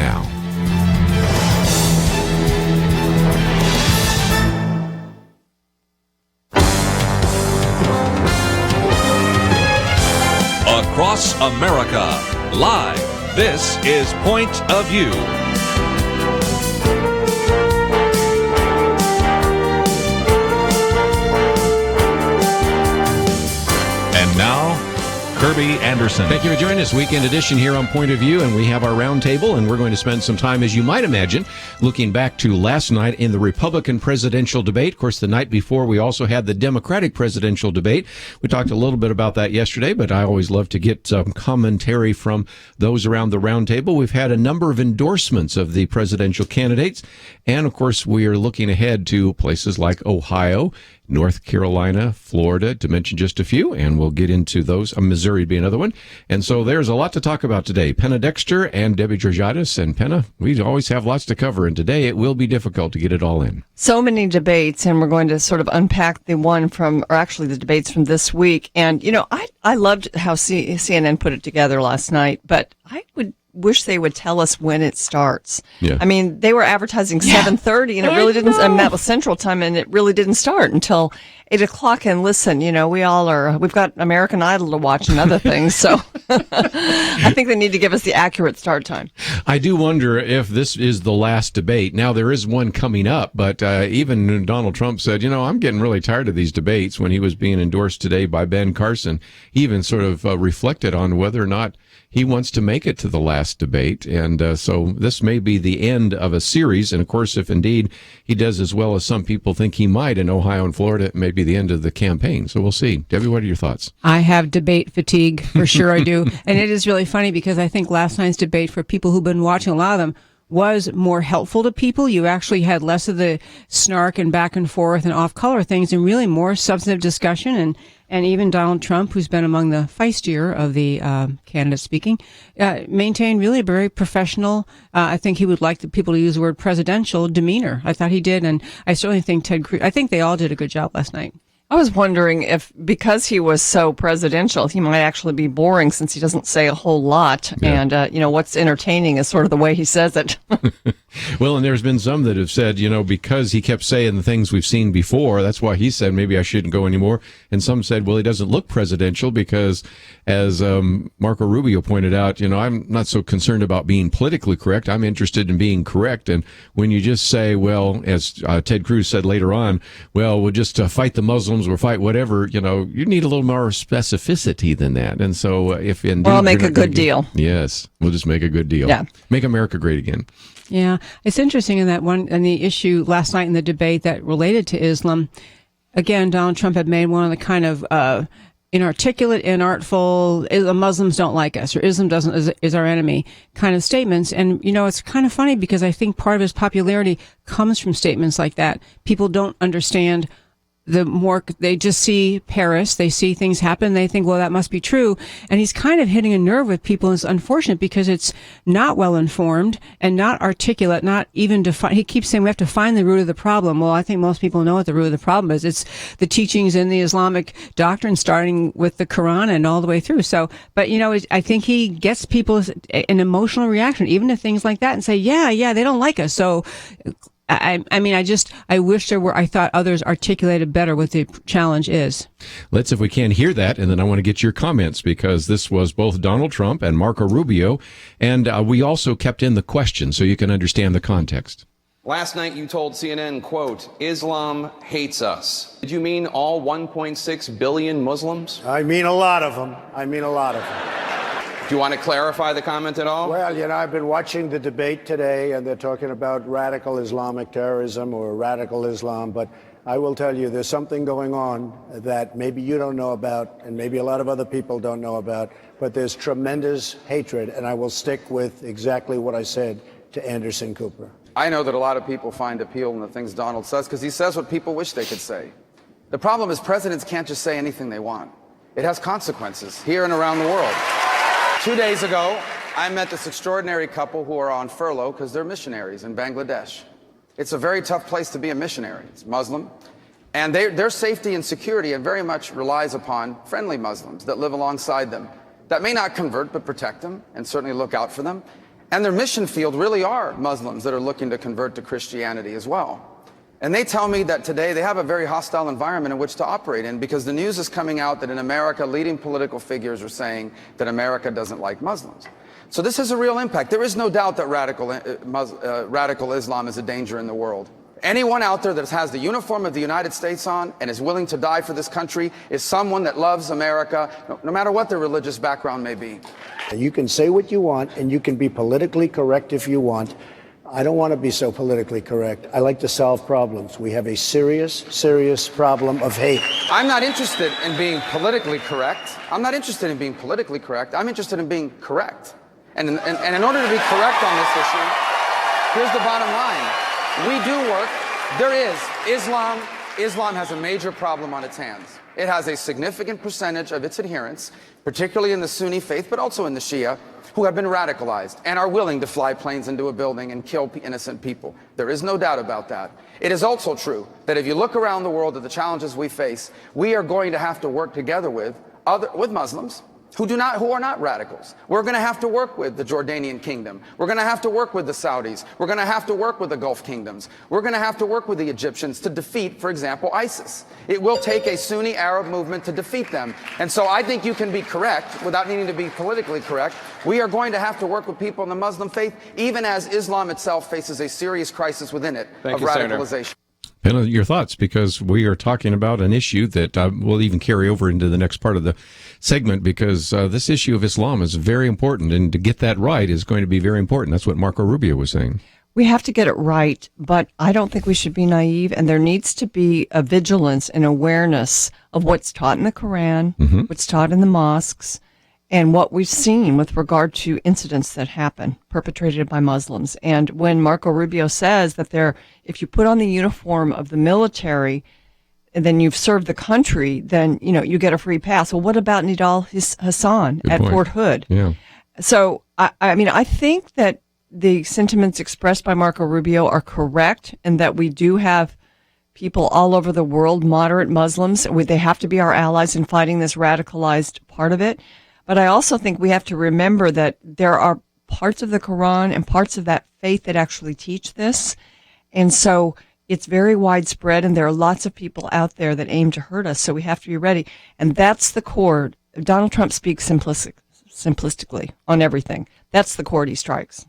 now. Across America, live, this is Point of View. And now, Kerby Anderson. Thank you for joining us. Weekend edition here on Point of View, and we have our roundtable, and we're going to spend some time, as you might imagine, looking back to last night in the Republican presidential debate. Of course, the night before, we also had the Democratic presidential debate. We talked a little bit about that yesterday, but I always love to get some commentary from those around the roundtable. We've had a number of endorsements of the presidential candidates, and of course, we are looking ahead to places like Ohio, North Carolina, Florida, to mention just a few, and we'll get into those. Missouri would be another one. And so there's a lot to talk about today. Penna Dexter and Debbie Georgatos. And Penna, we always have lots to cover, and today it will be difficult to get it all in. So many debates, and we're going to sort of unpack the debates from this week. And, you know, I loved how CNN put it together last night, but I would wish they would tell us when it starts. Yeah. I mean, they were advertising 7:30, and it really didn't. I mean, that was Central Time, and it really didn't start until 8:00. And listen, you know, we've got American Idol to watch and other things, so I think they need to give us the accurate start time. I do wonder if this is the last debate. Now, there is one coming up, but even Donald Trump said, you know, I'm getting really tired of these debates. When he was being endorsed today by Ben Carson, he even sort of reflected on whether or not he wants to make it to the last debate. And so this may be the end of a series. And of course, if indeed he does as well as some people think he might in Ohio and Florida, it may be the end of the campaign. So we'll see. Debbie, what are your thoughts? I have debate fatigue, for sure I do. And it is really funny because I think last night's debate, for people who've been watching a lot of them, was more helpful to people. You actually had less of the snark and back and forth and off-color things, and really more substantive discussion. And even Donald Trump, who's been among the feistier of the candidates speaking, maintained really a very professional, I think he would like the people to use the word presidential demeanor. I thought he did, and I certainly think Ted Cruz, I think they all did a good job last night. I was wondering if, because he was so presidential, he might actually be boring since he doesn't say a whole lot. Yeah. And, you know, what's entertaining is sort of the way he says it. Well, and there's been some that have said, you know, because he kept saying the things we've seen before, that's why he said maybe I shouldn't go anymore. And some said, well, he doesn't look presidential because, as Marco Rubio pointed out, you know, I'm not so concerned about being politically correct. I'm interested in being correct. And when you just say, well, as Ted Cruz said later on, well, we'll just fight the Muslims or fight whatever, you know, you need a little more specificity than that. And so if indeed... Well, make a good deal. Yes, we'll just make a good deal. Yeah. Make America great again. Yeah, it's interesting in that one, and the issue last night in the debate that related to Islam. Again, Donald Trump had made one of the kind of inarticulate, inartful, Muslims don't like us, or Islam is our enemy kind of statements. And, you know, it's kind of funny because I think part of his popularity comes from statements like that. People don't understand. They just see Paris, they see things happen, they think, well, that must be true. And he's kind of hitting a nerve with people, and it's unfortunate because it's not well informed and not articulate, not even defined. He keeps saying we have to find the root of the problem. Well, I think most people know what the root of the problem is. It's the teachings in the Islamic doctrine, starting with the Quran and all the way through. So, but you know, I think he gets people an emotional reaction, even to things like that, and say, yeah, they don't like us. So, I mean, I wish I thought others articulated better what the challenge is. Let's, if we can, hear that, and then I want to get your comments, because this was both Donald Trump and Marco Rubio, and we also kept in the question so you can understand the context. Last night you told CNN, quote, Islam hates us. Did you mean all 1.6 billion Muslims? I mean a lot of them. Do you want to clarify the comment at all? Well, you know, I've been watching the debate today, and they're talking about radical Islamic terrorism or radical Islam, but I will tell you there's something going on that maybe you don't know about, and maybe a lot of other people don't know about, but there's tremendous hatred, and I will stick with exactly what I said to Anderson Cooper. I know that a lot of people find appeal in the things Donald says because he says what people wish they could say. The problem is presidents can't just say anything they want. It has consequences here and around the world. 2 days ago, I met this extraordinary couple who are on furlough because they're missionaries in Bangladesh. It's a very tough place to be a missionary. It's Muslim. And their safety and security very much relies upon friendly Muslims that live alongside them, that may not convert but protect them and certainly look out for them. And their mission field really are Muslims that are looking to convert to Christianity as well. And they tell me that today they have a very hostile environment in which to operate in, because the news is coming out that in America, leading political figures are saying that America doesn't like Muslims. So this has a real impact. There is no doubt that radical Islam is a danger in the world. Anyone out there that has the uniform of the United States on and is willing to die for this country is someone that loves America, no matter what their religious background may be. You can say what you want, and you can be politically correct if you want. I don't want to be so politically correct. I like to solve problems. We have a serious, serious problem of hate. I'm not interested in being politically correct. I'm interested in being correct. And in order to be correct on this issue, here's the bottom line. We do work. There is Islam has a major problem on its hands. It has a significant percentage of its adherents, particularly in the Sunni faith, but also in the Shia, who have been radicalized and are willing to fly planes into a building and kill innocent people. There is no doubt about that. It is also true that if you look around the world at the challenges we face, we are going to have to work together with Muslims who are not radicals. We're going to have to work with the Jordanian kingdom. We're going to have to work with the Saudis. We're going to have to work with the Gulf kingdoms. We're going to have to work with the Egyptians to defeat, for example, ISIS. It will take a Sunni Arab movement to defeat them. And so I think you can be correct without needing to be politically correct. We are going to have to work with people in the Muslim faith, even as Islam itself faces a serious crisis within it of radicalization. Penna, your thoughts, because we are talking about an issue that will even carry over into the next part of the segment, because this issue of Islam is very important, and to get that right is going to be very important. That's what Marco Rubio was saying. We have to get it right, but I don't think we should be naive, and there needs to be a vigilance and awareness of what's taught in the Quran, what's taught in the mosques, and what we've seen with regard to incidents that happen perpetrated by Muslims. And when Marco Rubio says that if you put on the uniform of the military, and then you've served the country, then you get a free pass. Well, what about Nidal Hassan at Fort Hood? Yeah. So I think that the sentiments expressed by Marco Rubio are correct, and that we do have people all over the world, moderate Muslims. They have to be our allies in fighting this radicalized part of it. But I also think we have to remember that there are parts of the Quran and parts of that faith that actually teach this. And so it's very widespread, and there are lots of people out there that aim to hurt us. So we have to be ready. And that's the chord. Donald Trump speaks simplistically on everything. That's the chord he strikes.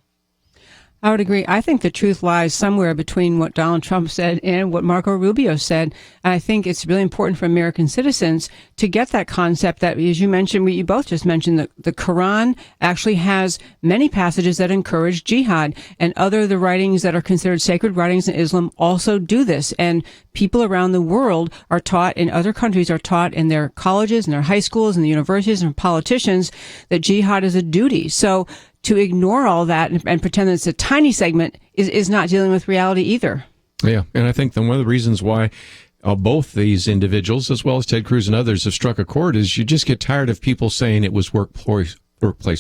I would agree. I think the truth lies somewhere between what Donald Trump said and what Marco Rubio said. And I think it's really important for American citizens to get that concept that, as you mentioned, you both just mentioned, the Quran actually has many passages that encourage jihad, and the writings that are considered sacred writings in Islam also do this. And people around the world are taught, in other countries are taught in their colleges and their high schools and the universities and politicians, that jihad is a duty. So to ignore all that and pretend that it's a tiny segment is not dealing with reality either. Yeah, and I think that one of the reasons why both these individuals, as well as Ted Cruz and others, have struck a chord is you just get tired of people saying it was workplace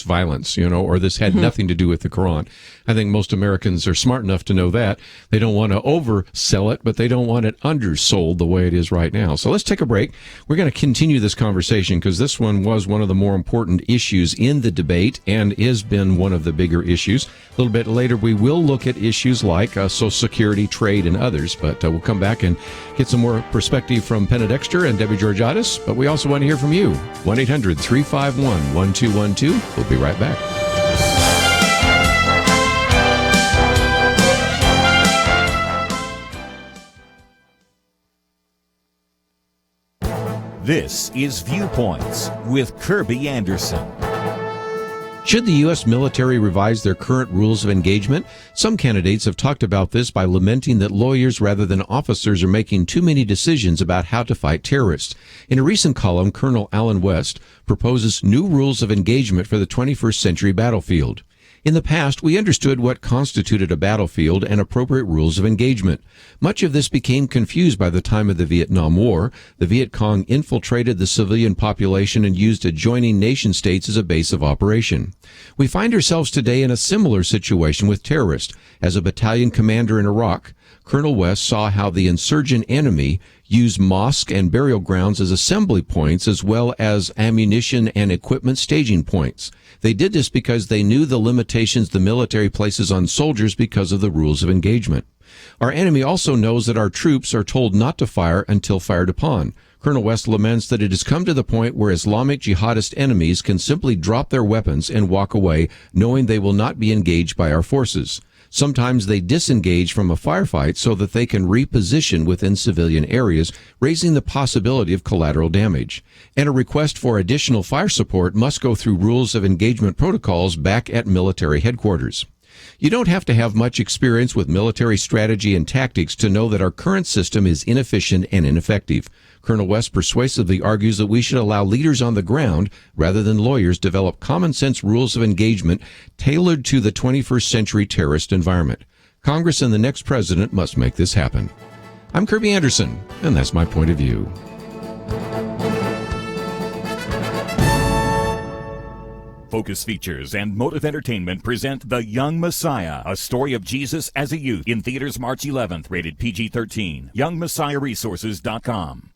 violence, or this had nothing to do with the Quran. I think most Americans are smart enough to know that. They don't want to oversell it, but they don't want it undersold the way it is right now. So let's take a break. We're going to continue this conversation because this one was one of the more important issues in the debate and has been one of the bigger issues. A little bit later, we will look at issues like Social Security, trade, and others, but we'll come back and get some more perspective from Penna Dexter and Debbie Georgatos, but we also want to hear from you. 1-800-351-1212. We'll be right back. This is Viewpoints with Kerby Anderson. Should the U.S. military revise their current rules of engagement? Some candidates have talked about this by lamenting that lawyers rather than officers are making too many decisions about how to fight terrorists. In a recent column, Colonel Alan West proposes new rules of engagement for the 21st century battlefield. In the past, we understood what constituted a battlefield and appropriate rules of engagement. Much of this became confused by the time of the Vietnam War. The Viet Cong infiltrated the civilian population and used adjoining nation states as a base of operation. We find ourselves today in a similar situation with terrorists. As a battalion commander in Iraq, Colonel West saw how the insurgent enemy use mosque and burial grounds as assembly points as well as ammunition and equipment staging points. They did this because they knew the limitations the military places on soldiers because of the rules of engagement. Our enemy also knows that our troops are told not to fire until fired upon. Colonel West laments that it has come to the point where Islamic jihadist enemies can simply drop their weapons and walk away, knowing they will not be engaged by our forces. Sometimes they disengage from a firefight so that they can reposition within civilian areas, raising the possibility of collateral damage. And a request for additional fire support must go through rules of engagement protocols back at military headquarters. You don't have to have much experience with military strategy and tactics to know that our current system is inefficient and ineffective. Colonel West persuasively argues that we should allow leaders on the ground, rather than lawyers, develop common-sense rules of engagement tailored to the 21st century terrorist environment. Congress and the next president must make this happen. I'm Kerby Anderson, and that's my point of view. Focus Features and Motive Entertainment present The Young Messiah, a story of Jesus as a youth, in theaters March 11th, rated PG-13. YoungMessiahResources.com.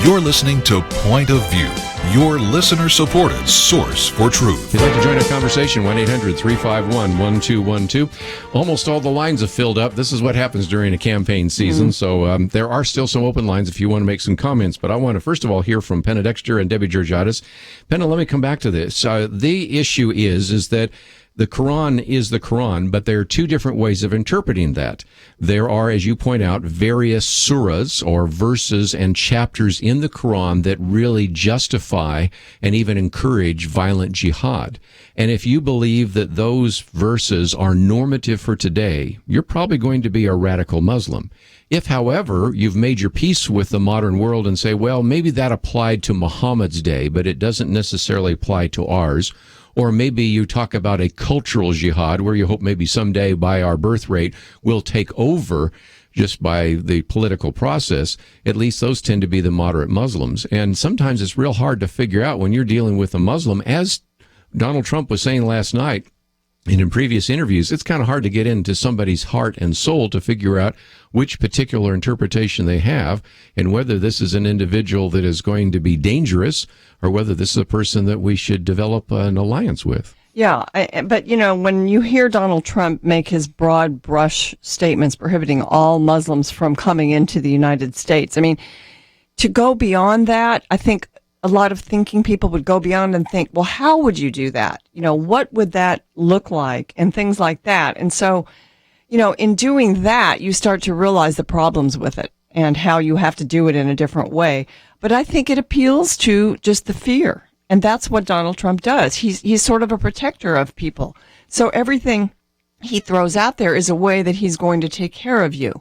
You're listening to Point of View, your listener-supported source for truth. If you'd like to join our conversation, 1-800-351-1212. Almost all the lines have filled up. This is what happens during a campaign season, so there are still some open lines if you want to make some comments. But I want to, first of all, hear from Penna Dexter and Debbie Georgatos. Penna, let me come back to this. The issue is that the Quran is the Quran, but there are two different ways of interpreting that. There are, as you point out, various surahs or verses and chapters in the Quran that really justify and even encourage violent jihad. And if you believe that those verses are normative for today, you're probably going to be a radical Muslim. If, however, you've made your peace with the modern world and say, well, maybe that applied to Muhammad's day, but it doesn't necessarily apply to ours, or maybe you talk about a cultural jihad where you hope maybe someday by our birth rate we'll take over just by the political process. At least those tend to be the moderate Muslims. And sometimes it's real hard to figure out when you're dealing with a Muslim, as Donald Trump was saying last night and in previous interviews, it's kind of hard to get into somebody's heart and soul to figure out which particular interpretation they have and whether this is an individual that is going to be dangerous or whether this is a person that we should develop an alliance with. Yeah, but, you know, when you hear Donald Trump make his broad brush statements prohibiting all Muslims from coming into the United States, I mean, to go beyond that, I think a lot of thinking people would go beyond and think, well, how would you do that? You know, what would that look like? And things like that. And so, you know, in doing that, you start to realize the problems with it and how you have to do it in a different way. But I think it appeals to just the fear. And that's what Donald Trump does. He's sort of a protector of people. So everything he throws out there is a way that he's going to take care of you.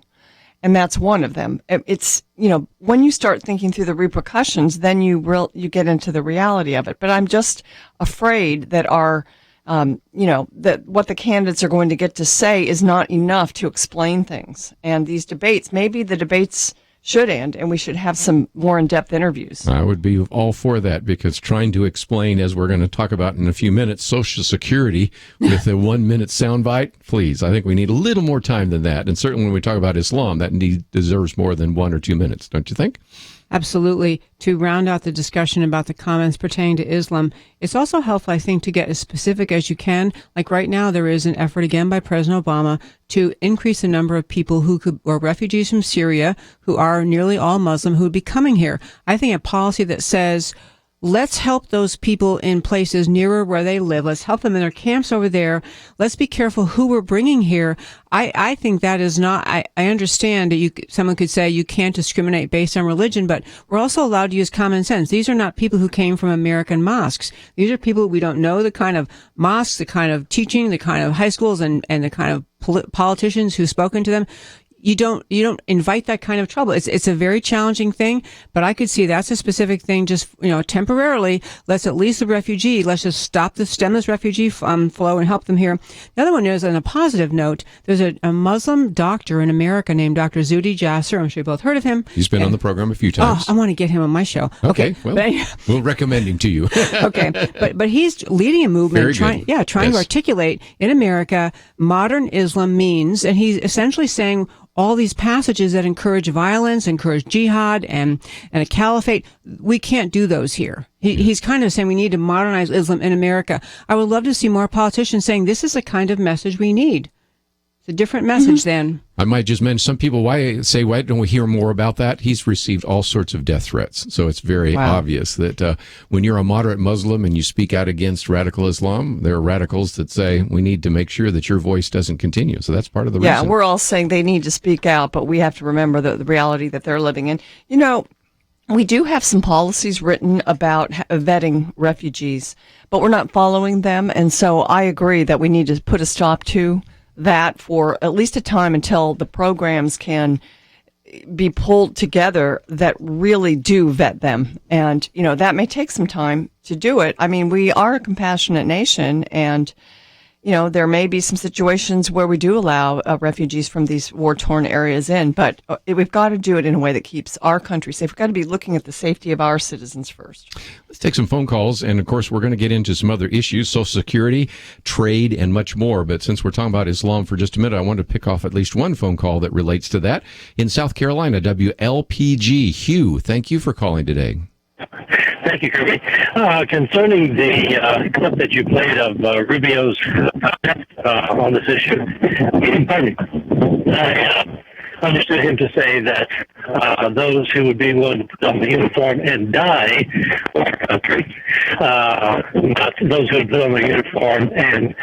And that's one of them. It's, you know, when you start thinking through the repercussions, then you get into the reality of it. But I'm just afraid that our, you know, that what the candidates are going to get to say is not enough to explain things. And these debates, maybe the debates should end and we should have some more in-depth interviews. I would be all for that, because trying to explain, as we're going to talk about in a few minutes, Social Security with a 1-minute soundbite, please, I think we need a little more time than that. And certainly when we talk about Islam, that indeed deserves more than 1 or 2 minutes, don't you think? Absolutely. To round out the discussion about the comments pertaining to Islam, it's also helpful, I think, to get as specific as you can. Like right now, there is an effort again by President Obama to increase the number of people who are refugees from Syria, who are nearly all Muslim, who would be coming here. I think a policy that says, let's help those people in places nearer where they live. Let's help them in their camps over there. Let's be careful who we're bringing here. I think that is not, I understand that someone could say you can't discriminate based on religion, but we're also allowed to use common sense. These are not people who came from American mosques. These are people we don't know the kind of mosques, the kind of teaching, the kind of high schools and the kind of politicians who've spoken to them. You don't invite that kind of trouble. It's a very challenging thing, but I could see that's a specific thing. Just, temporarily, let's at least let's just stem this refugee flow and help them here. The other one is, on a positive note, there's a Muslim doctor in America named Dr. Zuhdi Jasser. I'm sure you both heard of him. He's been on the program a few times. Oh, I want to get him on my show. Okay. Well, we'll recommend him to you. Okay. But he's leading a movement trying to articulate in America modern Islam means, and he's essentially saying all these passages that encourage violence, encourage jihad and a caliphate, we can't do those here. He's kind of saying we need to modernize Islam in America. I would love to see more politicians saying this is the kind of message we need. It's a different message then. I might just mention some people, why don't we hear more about that? He's received all sorts of death threats. So it's very obvious that when you're a moderate Muslim and you speak out against radical Islam, there are radicals that say we need to make sure that your voice doesn't continue. So that's part of the reason. Yeah, we're all saying they need to speak out, but we have to remember the reality that they're living in. We do have some policies written about vetting refugees, but we're not following them. And so I agree that we need to put a stop to that for at least a time until the programs can be pulled together that really do vet them. And, that may take some time to do it. I mean, we are a compassionate nation, and, there may be some situations where we do allow refugees from these war-torn areas in, but we've got to do it in a way that keeps our country safe. We've got to be looking at the safety of our citizens first. Let's take some phone calls, and of course, we're going to get into some other issues, Social Security, trade, and much more. But since we're talking about Islam for just a minute, I want to pick off at least one phone call that relates to that. In South Carolina, WLPG. Hugh, thank you for calling today. Thank you, Kerby. Concerning the clip that you played of Rubio's comment on this issue, I understood him to say that those who would be willing to put on the uniform and die for our country, not those who would put on the uniform and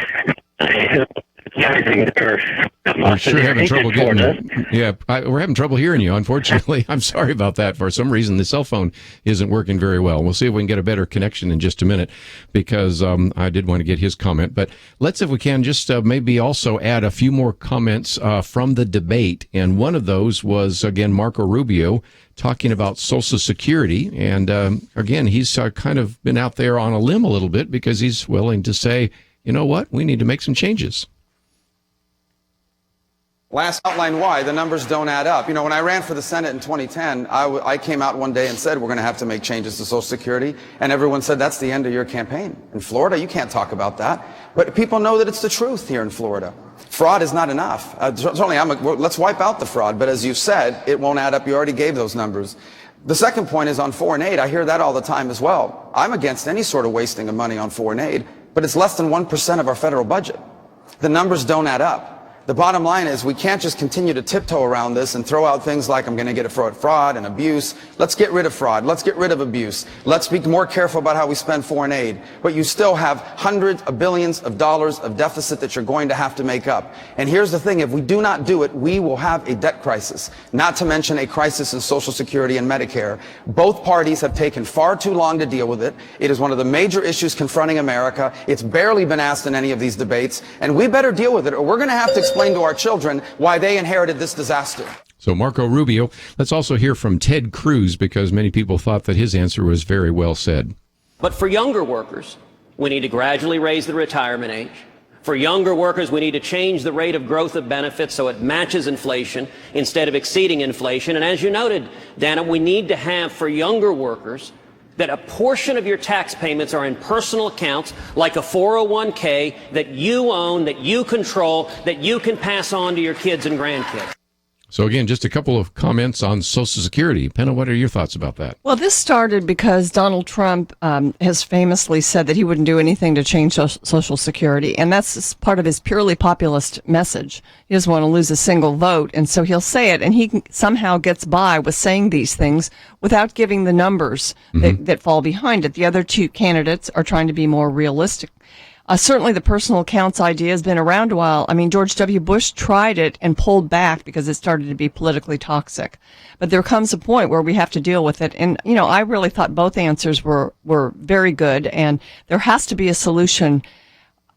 we're sure having trouble getting you. Yeah, we're having trouble hearing you, unfortunately. I'm sorry about that. For some reason, the cell phone isn't working very well. We'll see if we can get a better connection in just a minute, because I did want to get his comment. But let's, if we can, just maybe also add a few more comments from the debate. And one of those was, again, Marco Rubio talking about Social Security. And again, he's kind of been out there on a limb a little bit, because he's willing to say, you know what, we need to make some changes. Last outline why the numbers don't add up. When I ran for the Senate in 2010, I came out one day and said we're going to have to make changes to Social Security, and everyone said that's the end of your campaign. In Florida, you can't talk about that. But people know that it's the truth here in Florida. Fraud is not enough. Certainly, let's wipe out the fraud, but as you said, it won't add up. You already gave those numbers. The second point is on foreign aid. I hear that all the time as well. I'm against any sort of wasting of money on foreign aid, but it's less than 1% of our federal budget. The numbers don't add up. The bottom line is we can't just continue to tiptoe around this and throw out things like I'm going to get it for fraud and abuse. Let's get rid of fraud. Let's get rid of abuse. Let's be more careful about how we spend foreign aid. But you still have hundreds of billions of dollars of deficit that you're going to have to make up. And here's the thing. If we do not do it, we will have a debt crisis, not to mention a crisis in Social Security and Medicare. Both parties have taken far too long to deal with it. It is one of the major issues confronting America. It's barely been asked in any of these debates. And we better deal with it, or we're going to have to explain to our children why they inherited this disaster. So Marco Rubio. Let's also hear from Ted Cruz, because many people thought that his answer was very well said. But for younger workers, we need to gradually raise the retirement age. For younger workers, we need to change the rate of growth of benefits so it matches inflation instead of exceeding inflation. And as you noted, Dana, we need to have for younger workers that a portion of your tax payments are in personal accounts, like a 401k that you own, that you control, that you can pass on to your kids and grandkids. So again, just a couple of comments on Social Security. Penna, what are your thoughts about that? Well, this started because Donald Trump has famously said that he wouldn't do anything to change Social Security, and that's part of his purely populist message. He doesn't want to lose a single vote, and so he'll say it, and he somehow gets by with saying these things without giving the numbers that fall behind it. The other two candidates are trying to be more realistic. Certainly the personal accounts idea has been around a while. I mean, George W. Bush tried it and pulled back because it started to be politically toxic. But there comes a point where we have to deal with it. And, you know, I really thought both answers were very good. And there has to be a solution.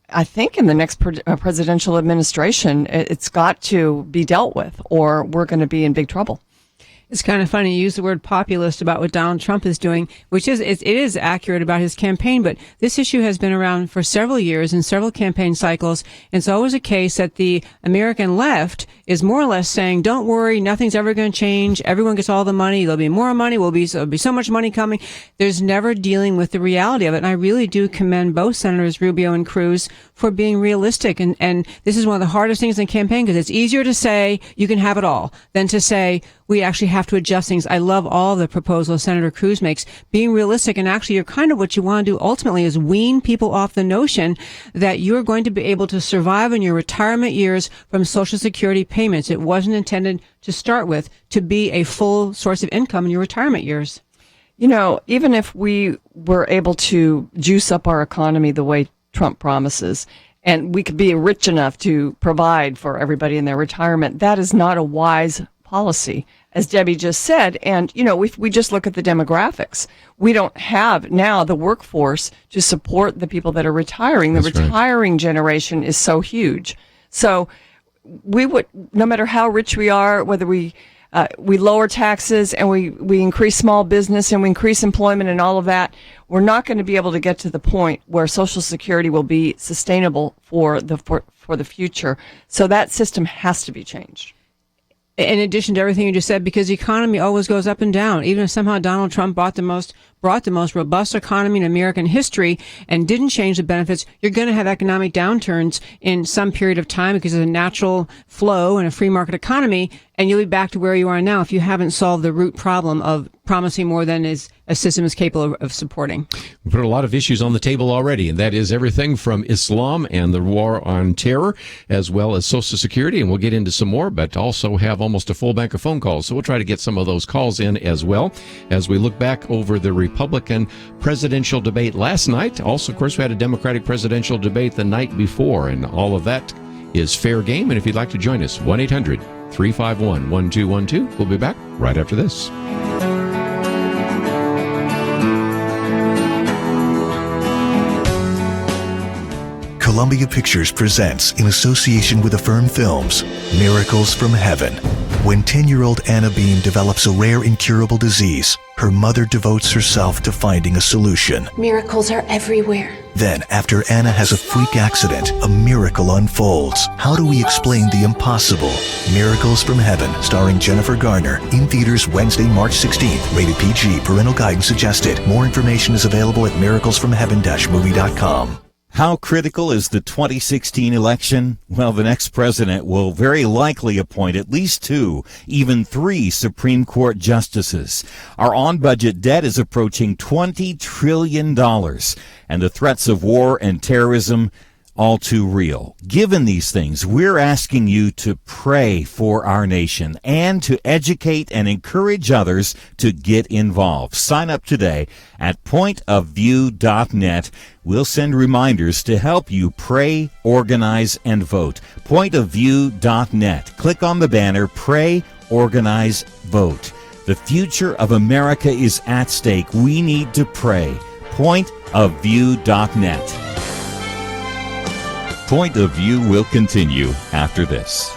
I think in the next presidential administration, it's got to be dealt with, or we're going to be in big trouble. It's kind of funny you use the word populist about what Donald Trump is doing, which it is accurate about his campaign, but this issue has been around for several years in several campaign cycles. And it's always a case that the American left is more or less saying, don't worry, nothing's ever going to change. Everyone gets all the money. There'll be more money. There'll be so much money coming. There's never dealing with the reality of it. And I really do commend both Senators Rubio and Cruz for being realistic. And this is one of the hardest things in campaign, because it's easier to say you can have it all than to say we actually have to adjust things. I love all the proposals Senator Cruz makes. Being realistic, and actually you're kind of what you want to do ultimately is wean people off the notion that you're going to be able to survive in your retirement years from Social Security payments. It wasn't intended to start with to be a full source of income in your retirement years. You know, even if we were able to juice up our economy the way Trump promises, and we could be rich enough to provide for everybody in their retirement, that is not a wise policy, as Debbie just said. And, you know, if we just look at the demographics, we don't have now the workforce to support the people that are retiring. The retiring generation is so huge. So we would, no matter how rich we are, whether we lower taxes and we increase small business and we increase employment and all of that, we're not going to be able to get to the point where Social Security will be sustainable for the future. So that system has to be changed. In addition to everything you just said, because the economy always goes up and down. Even if somehow Donald Trump brought the most robust economy in American history and didn't change the benefits, you're going to have economic downturns in some period of time because of a natural flow in a free market economy, and you'll be back to where you are now if you haven't solved the root problem of promising more than a system is capable of supporting. We put a lot of issues on the table already, and that is everything from Islam and the war on terror, as well as Social Security, and we'll get into some more, but also have almost a full bank of phone calls. So we'll try to get some of those calls in as well as we look back over the Republican presidential debate last night. Also, of course, we had a Democratic presidential debate the night before, and all of that is fair game. And if you'd like to join us, 1-800-351-1212. We'll be back right after this. Columbia Pictures presents, in association with Affirm Films, Miracles from Heaven. When 10-year-old Anna Beam develops a rare incurable disease, her mother devotes herself to finding a solution. Miracles are everywhere. Then, after Anna has a freak accident, a miracle unfolds. How do we explain the impossible? Miracles from Heaven, starring Jennifer Garner. In theaters Wednesday, March 16th. Rated PG. Parental guidance suggested. More information is available at miraclesfromheaven-movie.com. How critical is the 2016 election? Well, the next president will very likely appoint at least 2, even 3 Supreme Court justices. Our on-budget debt is approaching $20 trillion, and the threats of war and terrorism all too real. Given these things, we're asking you to pray for our nation and to educate and encourage others to get involved. Sign up today at pointofview.net. We'll send reminders to help you pray, organize, and vote. Pointofview.net. Click on the banner, Pray, Organize, Vote. The future of America is at stake. We need to pray. Pointofview.net. Point of View will continue after this.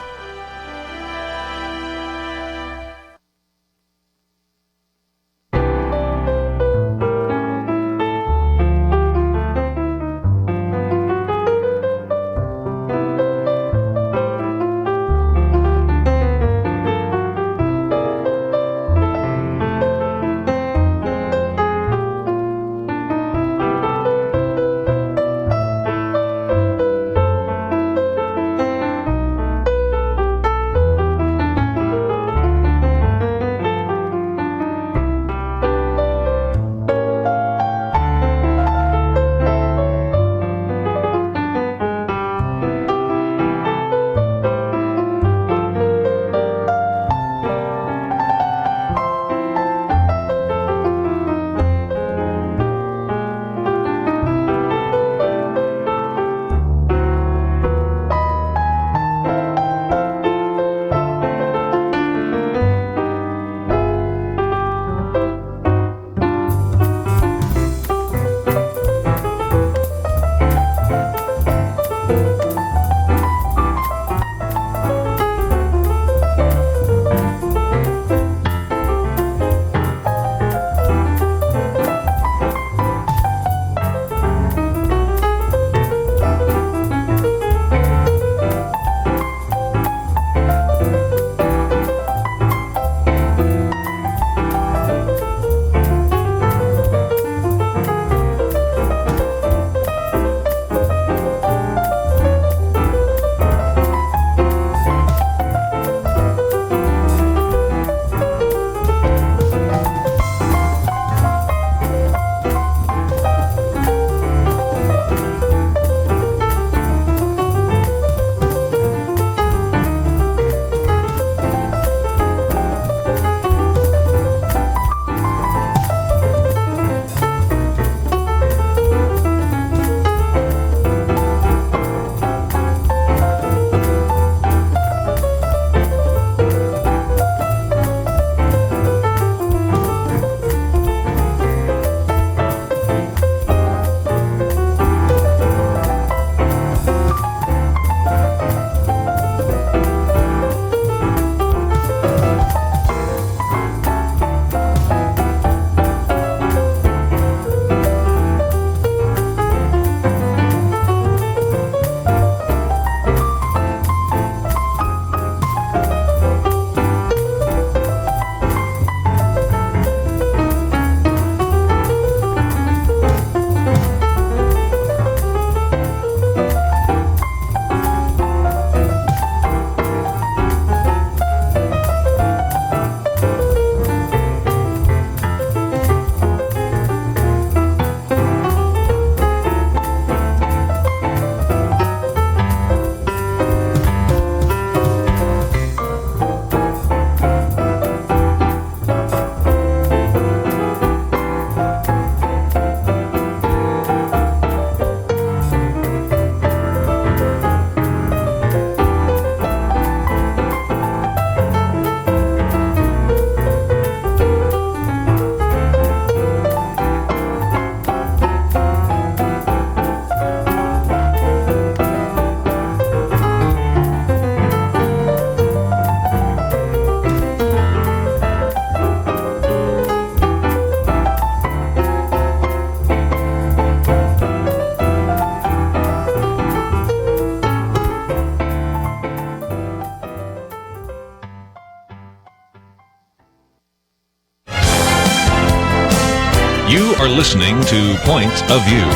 are listening to Point of View.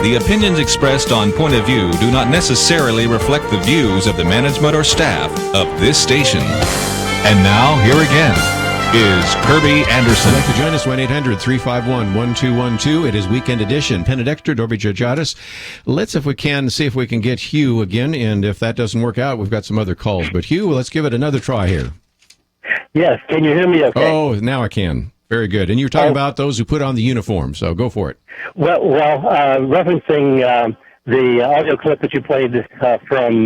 The opinions expressed on Point of View do not necessarily reflect the views of the management or staff of this station. And now, here again is Kerby Anderson. I'd like to join us, 1-800-351-1212. It is Weekend Edition. Penna, Dexter, Georgatos. Let's, if we can, see if we can get Hugh again. And if that doesn't work out, we've got some other calls. But Hugh, let's give it another try here. Yes, can you hear me okay? Oh, now I can. Very good. And you're talking about those who put on the uniform, so go for it. Well, referencing the audio clip that you played from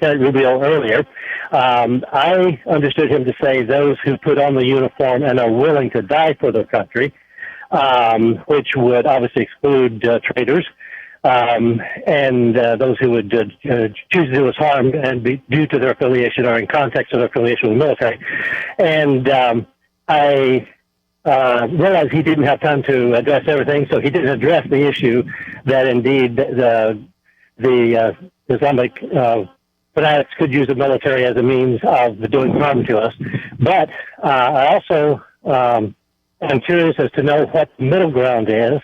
Senator Rubio earlier, I understood him to say those who put on the uniform and are willing to die for their country, which would obviously exclude traitors, and those who would choose to do us harm and be due to their affiliation or in context of their affiliation with the military. And I realized he didn't have time to address everything, so he didn't address the issue that indeed the Islamic fanatics could use the military as a means of doing harm to us. But I also am curious as to know what the middle ground is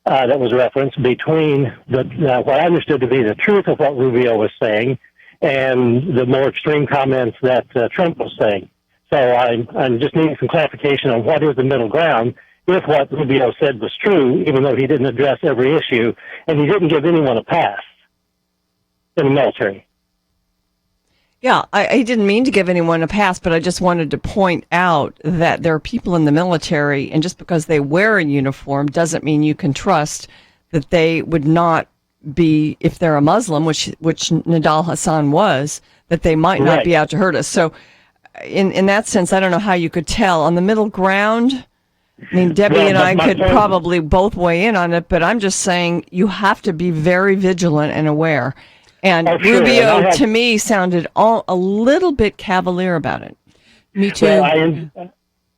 that was referenced between what I understood to be the truth of what Rubio was saying and the more extreme comments that Trump was saying. So I'm just needing some clarification on what is the middle ground if what Rubio said was true, even though he didn't address every issue, and he didn't give anyone a pass in the military. Yeah, I didn't mean to give anyone a pass, but I just wanted to point out that there are people in the military, and just because they wear a uniform doesn't mean you can trust that they would not be, if they're a Muslim, which Nidal Hassan was, that they might not be out to hurt us. So in that sense, I don't know how you could tell. On the middle ground, I mean, Debbie and I could probably both weigh in on it, but I'm just saying you have to be very vigilant and aware. And Rubio, to me, sounded a little bit cavalier about it. Me too. Well,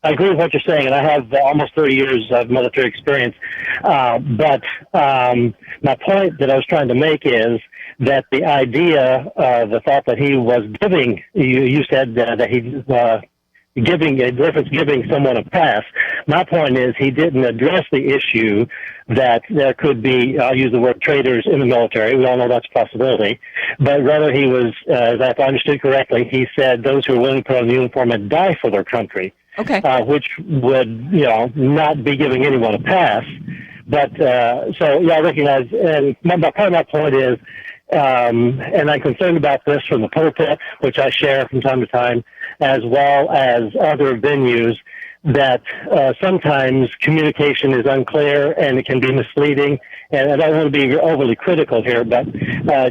I agree with what you're saying, and I have almost 30 years of military experience. But my point that I was trying to make is that the idea, the thought that he was giving, you said that he giving someone a pass. My point is he didn't address the issue that there could be, I'll use the word traitors in the military. We all know that's a possibility. But rather he was, if I understood correctly, he said those who are willing to put on the uniform and die for their country. Okay. Which would, not be giving anyone a pass. But, so, yeah, I recognize, and part of my point is, and I'm concerned about this from the pulpit, which I share from time to time, as well as other venues, that sometimes communication is unclear and it can be misleading. And I don't want to be overly critical here, but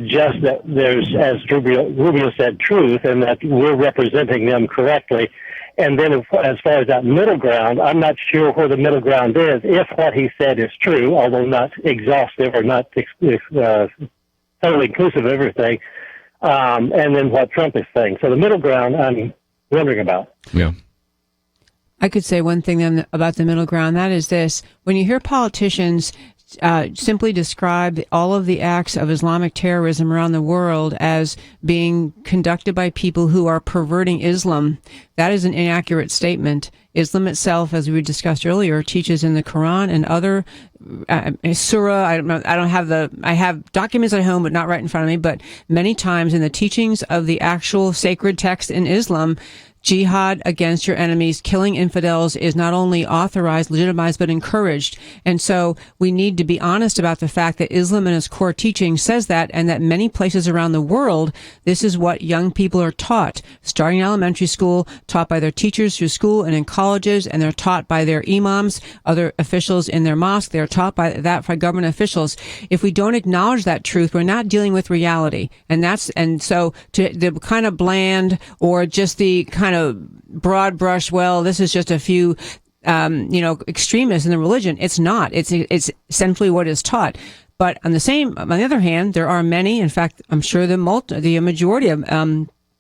just that there's, as Rubio said, truth, and that we're representing them correctly. And then as far as that middle ground, I'm not sure where the middle ground is, if what he said is true, although not exhaustive or not totally inclusive of everything, and then what Trump is saying. So the middle ground I'm wondering about. Yeah. I could say one thing then about the middle ground. That is this: when you hear politicians simply describe all of the acts of Islamic terrorism around the world as being conducted by people who are perverting Islam, that is an inaccurate statement. Islam itself, as we discussed earlier, teaches in the Quran and other surah. I have documents at home, but not right in front of me. But many times in the teachings of the actual sacred text in Islam, jihad against your enemies, killing infidels, is not only authorized, legitimized, but encouraged. And so we need to be honest about the fact that Islam in its core teaching says that, and that many places around the world, this is what young people are taught, starting in elementary school, taught by their teachers through school and in colleges, and they're taught by their imams, other officials in their mosque. They're taught by government officials. If we don't acknowledge that truth, we're not dealing with reality. And so to the kind of bland or just the kind of broad brush, well, this is just a few, extremists in the religion. It's not. It's essentially what is taught. But on the other hand, there are many, in fact, I'm sure the majority of,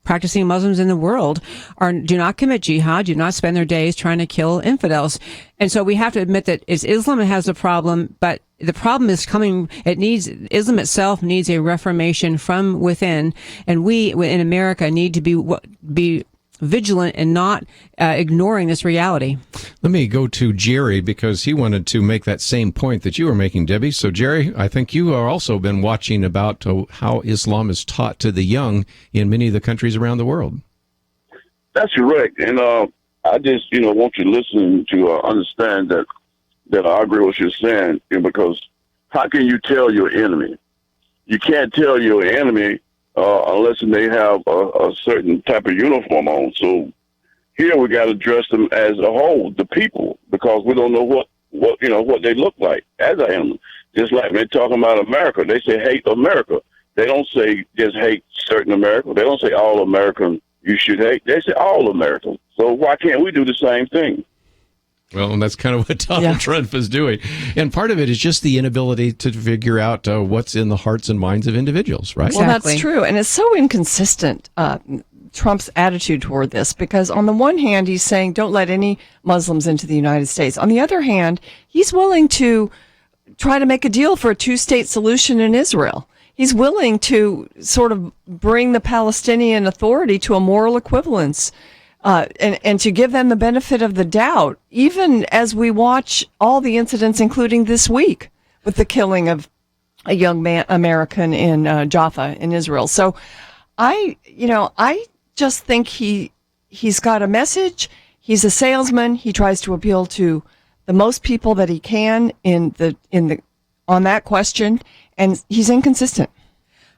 practicing Muslims in the world do not commit jihad, do not spend their days trying to kill infidels. And so we have to admit that it's Islam that has a problem, but the problem is Islam itself needs a reformation from within. And we in America need to be vigilant and not ignoring this reality. Let me go to Jerry because he wanted to make that same point that you were making, Debbie. So, Jerry, I think you have also been watching about how Islam is taught to the young in many of the countries around the world. That's correct. And I just, want you to listen to understand that I agree with what you're saying, because how can you tell your enemy? You can't tell your enemy unless they have a certain type of uniform on. So here we got to dress them as a whole, the people, because we don't know what they look like as an enemy. Just like they're talking about America, they say hate America. They don't say just hate certain America. They don't say all American you should hate. They say all Americans. So why can't we do the same thing? Well, and that's kind of what Donald Trump is doing. And part of it is just the inability to figure out what's in the hearts and minds of individuals, right? Well, that's true. And it's so inconsistent, Trump's attitude toward this, because on the one hand, he's saying don't let any Muslims into the United States. On the other hand, he's willing to try to make a deal for a two-state solution in Israel. He's willing to sort of bring the Palestinian Authority to a moral equivalence. And to give them the benefit of the doubt, even as we watch all the incidents, including this week with the killing of a young American in Jaffa in Israel. So I just think he's got a message. He's a salesman. He tries to appeal to the most people that he can on that question, and he's inconsistent.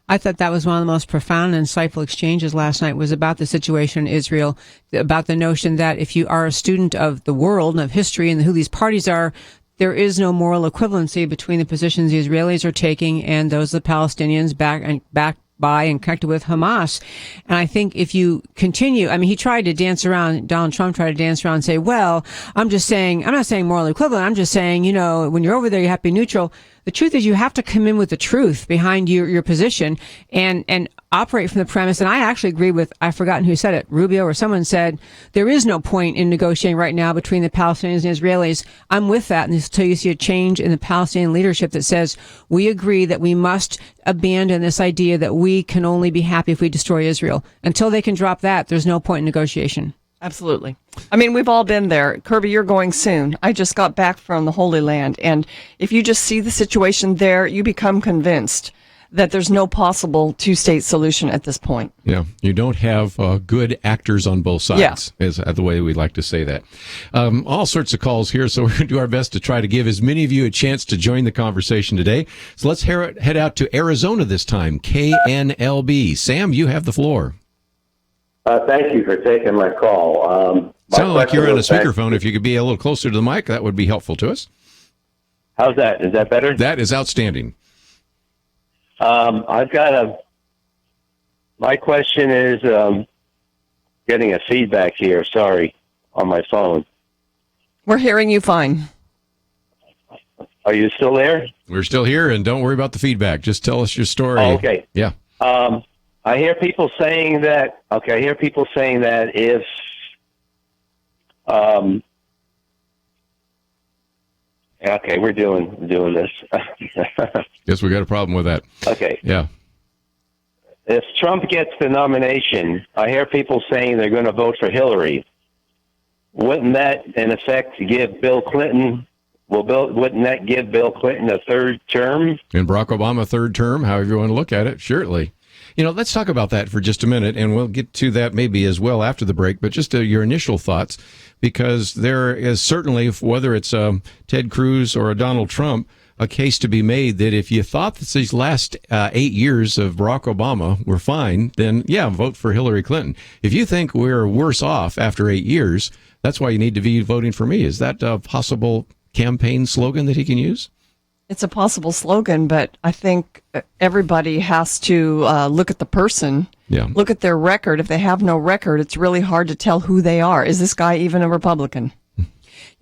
I thought that was one of the most profound and insightful exchanges last night was about the situation in Israel, about the notion that if you are a student of the world and of history and who these parties are, there is no moral equivalency between the positions the Israelis are taking and those of the Palestinians backed by and connected with Hamas. And I think if you continue, he tried to dance around, Donald Trump tried to dance around and say, well, I'm not saying moral equivalent. I'm just saying, when you're over there, you have to be neutral. The truth is you have to come in with the truth behind your position and operate from the premise. And I actually agree with, I've forgotten who said it, Rubio or someone said, there is no point in negotiating right now between the Palestinians and Israelis. I'm with that until you see a change in the Palestinian leadership that says, we agree that we must abandon this idea that we can only be happy if we destroy Israel. Until they can drop that, there's no point in negotiation. Absolutely. We've all been there. Kerby, you're going soon. I just got back from the Holy Land. And if you just see the situation there, you become convinced that there's no possible two-state solution at this point. Yeah, you don't have good actors on both sides, is the way we like to say that. All sorts of calls here, so we're going to do our best to try to give as many of you a chance to join the conversation today. So let's head out to Arizona this time, KNLB. Sam, you have the floor. Thank you for taking my call. Sound like you're on a speakerphone. If you could be a little closer to the mic, that would be helpful to us. How's that? Is that better? That is outstanding. My question is getting a feedback here, sorry, on my phone. We're hearing you fine. Are you still there? We're still here, and don't worry about the feedback. Just tell us your story. Oh, okay. Yeah. I hear people saying that. Okay, I hear people saying that if okay, we're doing this. Guess we got a problem with that. Okay. Yeah. If Trump gets the nomination, I hear people saying they're going to vote for Hillary. Wouldn't that, in effect, give Bill Clinton? Wouldn't that give Bill Clinton a third term? And Barack Obama third term, however you want to look at it, surely. Let's talk about that for just a minute, and we'll get to that maybe as well after the break, but just your initial thoughts, because there is certainly, whether it's Ted Cruz or a Donald Trump, a case to be made that if you thought that these last 8 years of Barack Obama were fine, then, vote for Hillary Clinton. If you think we're worse off after 8 years, that's why you need to be voting for me. Is that a possible campaign slogan that he can use? It's a possible slogan, but I think everybody has to look at the person, look at their record. If they have no record, it's really hard to tell who they are. Is this guy even a Republican?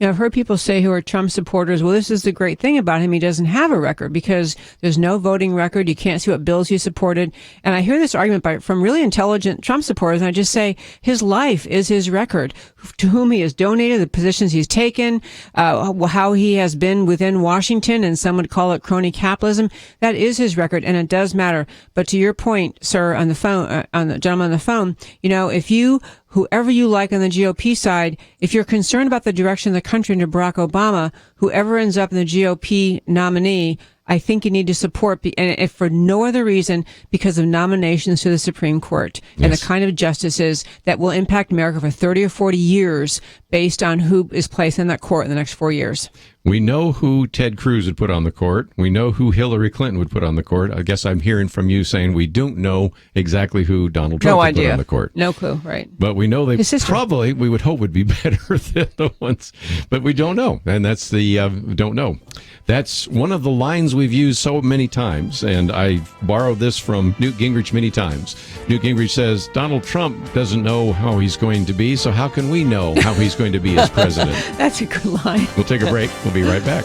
I've heard people say who are Trump supporters, well, this is the great thing about him. He doesn't have a record because there's no voting record. You can't see what bills he supported. And I hear this argument from really intelligent Trump supporters, and I just say his life is his record, to whom he has donated, the positions he's taken, how he has been within Washington, and some would call it crony capitalism. That is his record, and it does matter. But to your point, sir, on the phone, on the gentleman on the phone, if you whoever you like on the GOP side, if you're concerned about the direction of the country under Barack Obama, whoever ends up in the GOP nominee, I think you need to support, and if for no other reason, because of nominations to the Supreme Court and the kind of justices that will impact America for 30 or 40 years based on who is placed in that court in the next 4 years. We know who Ted Cruz would put on the court. We know who Hillary Clinton would put on the court. I guess I'm hearing from you saying we don't know exactly who Donald Trump would put on the court. No clue, right. But we know they probably, we would hope, would be better than the ones. But we don't know. And that's the don't know. That's one of the lines we've used so many times. And I borrowed this from Newt Gingrich many times. Newt Gingrich says, Donald Trump doesn't know how he's going to be, so how can we know how he's going to be as president? That's a good line. We'll take a break. We'll be right back.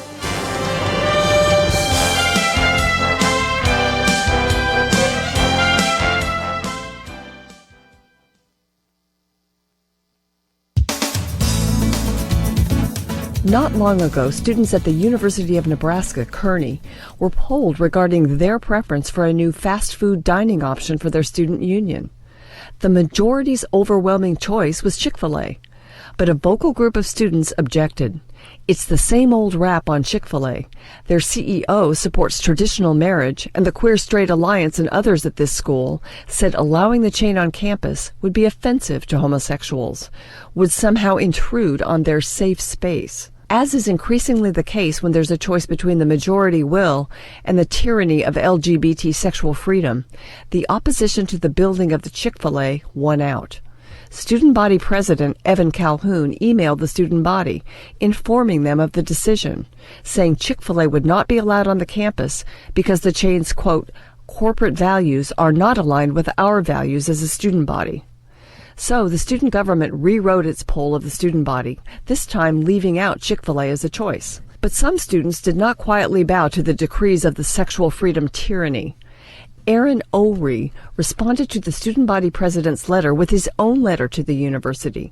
Not long ago, students at the University of Nebraska, Kearney, were polled regarding their preference for a new fast food dining option for their student union. The majority's overwhelming choice was Chick-fil-A, but a vocal group of students objected. It's the same old rap on Chick-fil-A. Their CEO supports traditional marriage, and the Queer Straight Alliance and others at this school said allowing the chain on campus would be offensive to homosexuals, would somehow intrude on their safe space. As is increasingly the case when there's a choice between the majority will and the tyranny of LGBT sexual freedom, the opposition to the building of the Chick-fil-A won out. Student body president Evan Calhoun emailed the student body, informing them of the decision, saying Chick-fil-A would not be allowed on the campus because the chain's, quote, corporate values are not aligned with our values as a student body. So the student government rewrote its poll of the student body, this time leaving out Chick-fil-A as a choice. But some students did not quietly bow to the decrees of the sexual freedom tyranny. Aaron O'Ree responded to the student body president's letter with his own letter to the university,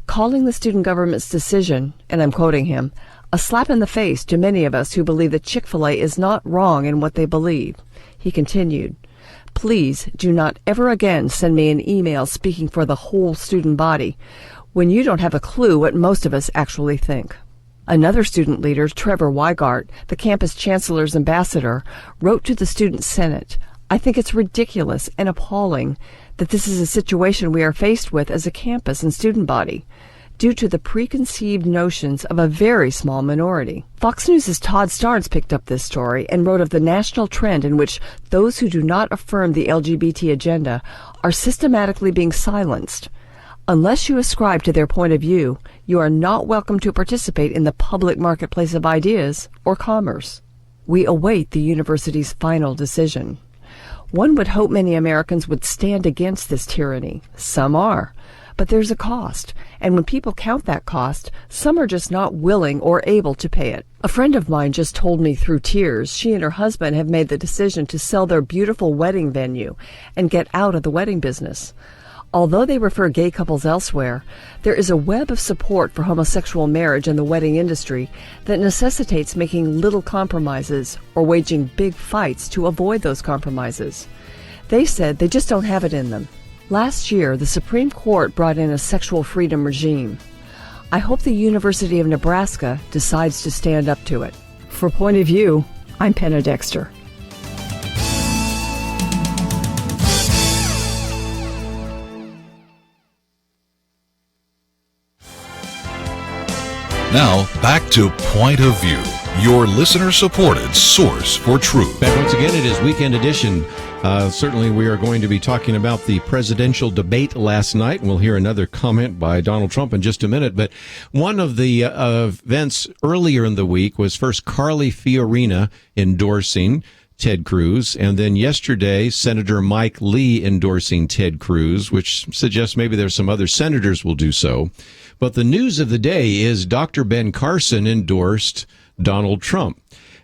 calling the student government's decision, and I'm quoting him, a slap in the face to many of us who believe that Chick-fil-A is not wrong in what they believe. He continued, please do not ever again send me an email speaking for the whole student body when you don't have a clue what most of us actually think. Another student leader, Trevor Weigart, the campus chancellor's ambassador, wrote to the student senate, I think it's ridiculous and appalling that this is a situation we are faced with as a campus and student body, due to the preconceived notions of a very small minority. Fox News' Todd Starnes picked up this story and wrote of the national trend in which those who do not affirm the LGBT agenda are systematically being silenced. Unless you ascribe to their point of view, you are not welcome to participate in the public marketplace of ideas or commerce. We await the university's final decision. One would hope many Americans would stand against this tyranny. Some are. But there's a cost, and when people count that cost, some are just not willing or able to pay it. A friend of mine just told me through tears she and her husband have made the decision to sell their beautiful wedding venue and get out of the wedding business. Although they refer gay couples elsewhere, there is a web of support for homosexual marriage in the wedding industry that necessitates making little compromises or waging big fights to avoid those compromises. They said they just don't have it in them. Last year, the Supreme Court brought in a sexual freedom regime. I hope the University of Nebraska decides to stand up to it. For Point of View, I'm Penna Dexter. Now, back to Point of View, your listener-supported source for truth. Back once again, it is Weekend Edition. Certainly, we are going to be talking about the presidential debate last night. We'll hear another comment by Donald Trump in just a minute. But one of the events earlier in the week was first Carly Fiorina endorsing Ted Cruz, and then yesterday, Senator Mike Lee endorsing Ted Cruz, which suggests maybe there's some other senators will do so. But the news of the day is Dr. Ben Carson endorsed Donald Trump.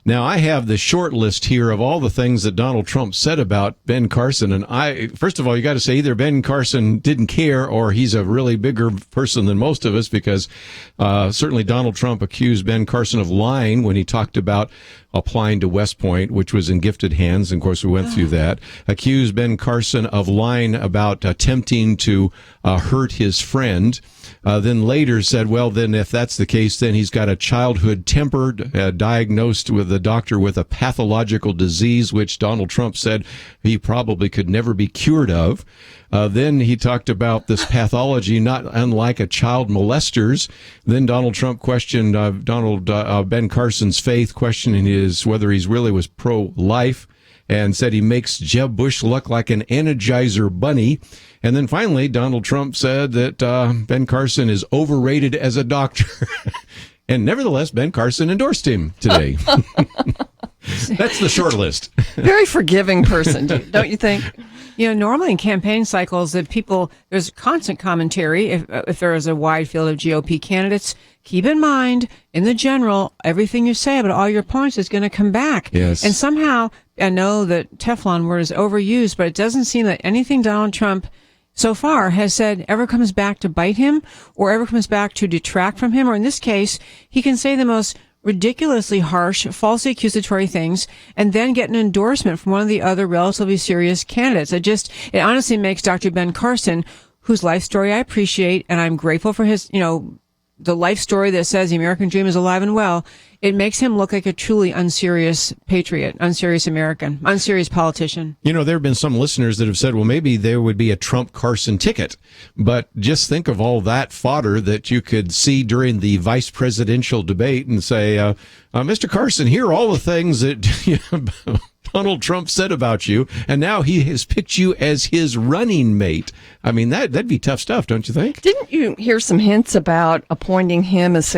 Now, I have the short list here of all the things that Donald Trump said about Ben Carson. And first of all, you got to say either Ben Carson didn't care or he's a really bigger person than most of us, because certainly Donald Trump accused Ben Carson of lying when he talked about applying to West Point, which was in gifted hands. And of course, we went through that. Accused Ben Carson of lying about attempting to hurt his friend. Then later said, well, then if that's the case, then he's got a childhood temper, diagnosed with the doctor with a pathological disease, which Donald Trump said he probably could never be cured of. Then he talked about this pathology, not unlike a child molester's. Then Donald Trump questioned Ben Carson's faith, questioning whether he's really was pro-life, and said he makes Jeb Bush look like an Energizer bunny. And then finally, Donald Trump said that Ben Carson is overrated as a doctor. And nevertheless, Ben Carson endorsed him today. That's the short list. Very forgiving person, don't you think? You know, normally in campaign cycles, there's constant commentary. If there is a wide field of GOP candidates, keep in mind, in the general, everything you say about all your points is going to come back. Yes. And somehow, I know that Teflon word is overused, but it doesn't seem that anything Donald Trump so far has said ever comes back to bite him or ever comes back to detract from him. Or in this case, he can say the most ridiculously harsh, falsely accusatory things and then get an endorsement from one of the other relatively serious candidates. It honestly makes Dr. Ben Carson, whose life story I appreciate, and I'm grateful for his, the life story that says the American dream is alive and well. It makes him look like a truly unserious patriot, unserious American, unserious politician. You know, there have been some listeners that have said, well, maybe there would be a Trump-Carson ticket. But just think of all that fodder that you could see during the vice presidential debate and say, Mr. Carson, here are all the things that Donald Trump said about you, and now he has picked you as his running mate. I mean, that'd be tough stuff, don't you think? Didn't you hear some hints about appointing him as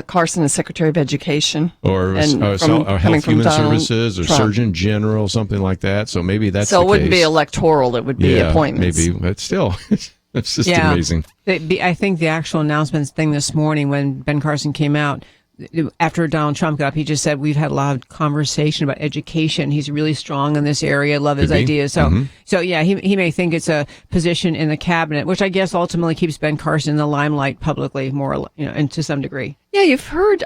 Carson as Secretary of Education? Or Health Human Services or Trump. Surgeon General, something like that. So maybe that's so the it wouldn't case. be electoral, it would be appointments. Maybe, but still, it's just amazing. I think the actual announcements thing this morning when Ben Carson came out, after Donald Trump got up, he just said, we've had a lot of conversation about education. He's really strong in this area. Love his ideas. So yeah, he may think it's a position in the cabinet, which I guess ultimately keeps Ben Carson in the limelight publicly more, and to some degree. Yeah,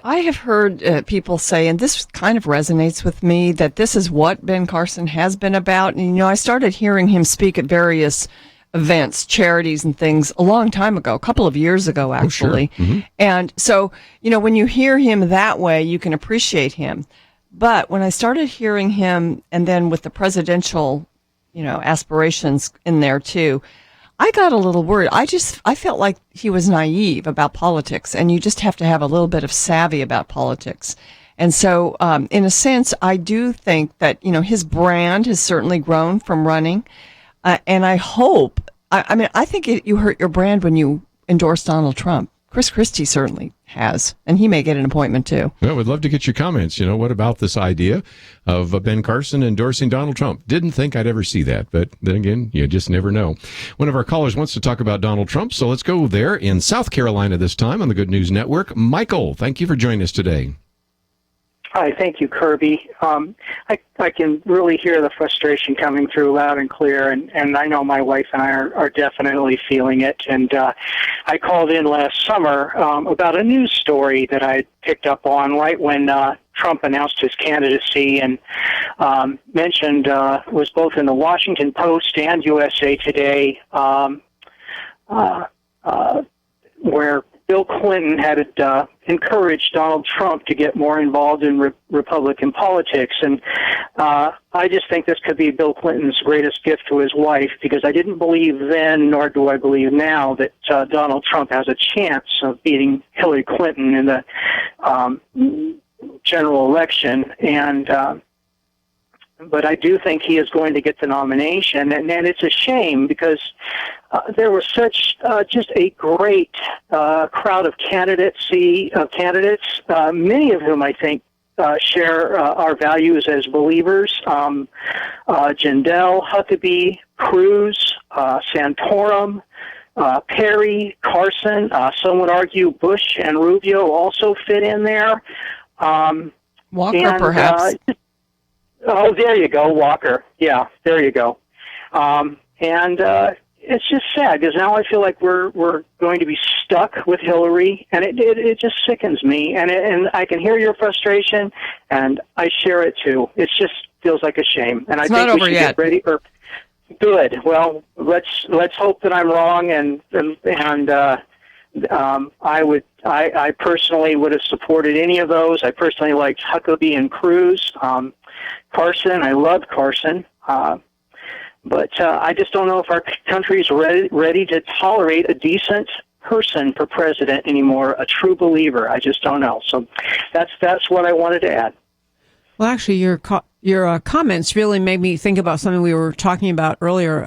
I have heard people say, and this kind of resonates with me, that this is what Ben Carson has been about. And, I started hearing him speak at various events, charities and things a long time ago, a couple of years ago, actually. Oh, sure. Mm-hmm. And so, when you hear him that way, you can appreciate him. But when I started hearing him, and then with the presidential, aspirations in there too, I got a little worried. I felt like he was naive about politics, and you just have to have a little bit of savvy about politics. And so, in a sense, I do think that, his brand has certainly grown from running. And I hope, I think you hurt your brand when you endorse Donald Trump. Chris Christie certainly has, and he may get an appointment too. Well, we'd love to get your comments. What about this idea of Ben Carson endorsing Donald Trump? Didn't think I'd ever see that, but then again, you just never know. One of our callers wants to talk about Donald Trump, so let's go there in South Carolina this time on the Good News Network. Michael, thank you for joining us today. Hi, thank you, Kerby. I can really hear the frustration coming through loud and clear, and I know my wife and I are definitely feeling it. And I called in last summer about a news story that I picked up on right when Trump announced his candidacy, and mentioned was both in the Washington Post and USA Today, where Bill Clinton had encouraged Donald Trump to get more involved in Republican politics. And I just think this could be Bill Clinton's greatest gift to his wife, because I didn't believe then, nor do I believe now, that Donald Trump has a chance of beating Hillary Clinton in the general election. And but I do think he is going to get the nomination, and it's a shame because there was such just a great crowd of candidates, many of whom I think share our values as believers. Jindal, Huckabee, Cruz, Santorum, Perry, Carson. Some would argue Bush and Rubio also fit in there. Walker, perhaps. Oh, there you go, Walker. Yeah, there you go. And it's just sad because now I feel like we're going to be stuck with Hillary, and it just sickens me. And I can hear your frustration, and I share it too. It just feels like a shame, and I think we should get ready for. Good. Well, let's hope that I'm wrong, and I personally would have supported any of those. I personally liked Huckabee and Cruz. Carson, I loved Carson. But I just don't know if our country is ready to tolerate a decent person for president anymore, a true believer. I just don't know. So that's what I wanted to add. Well, actually, your comments really made me think about something we were talking about earlier,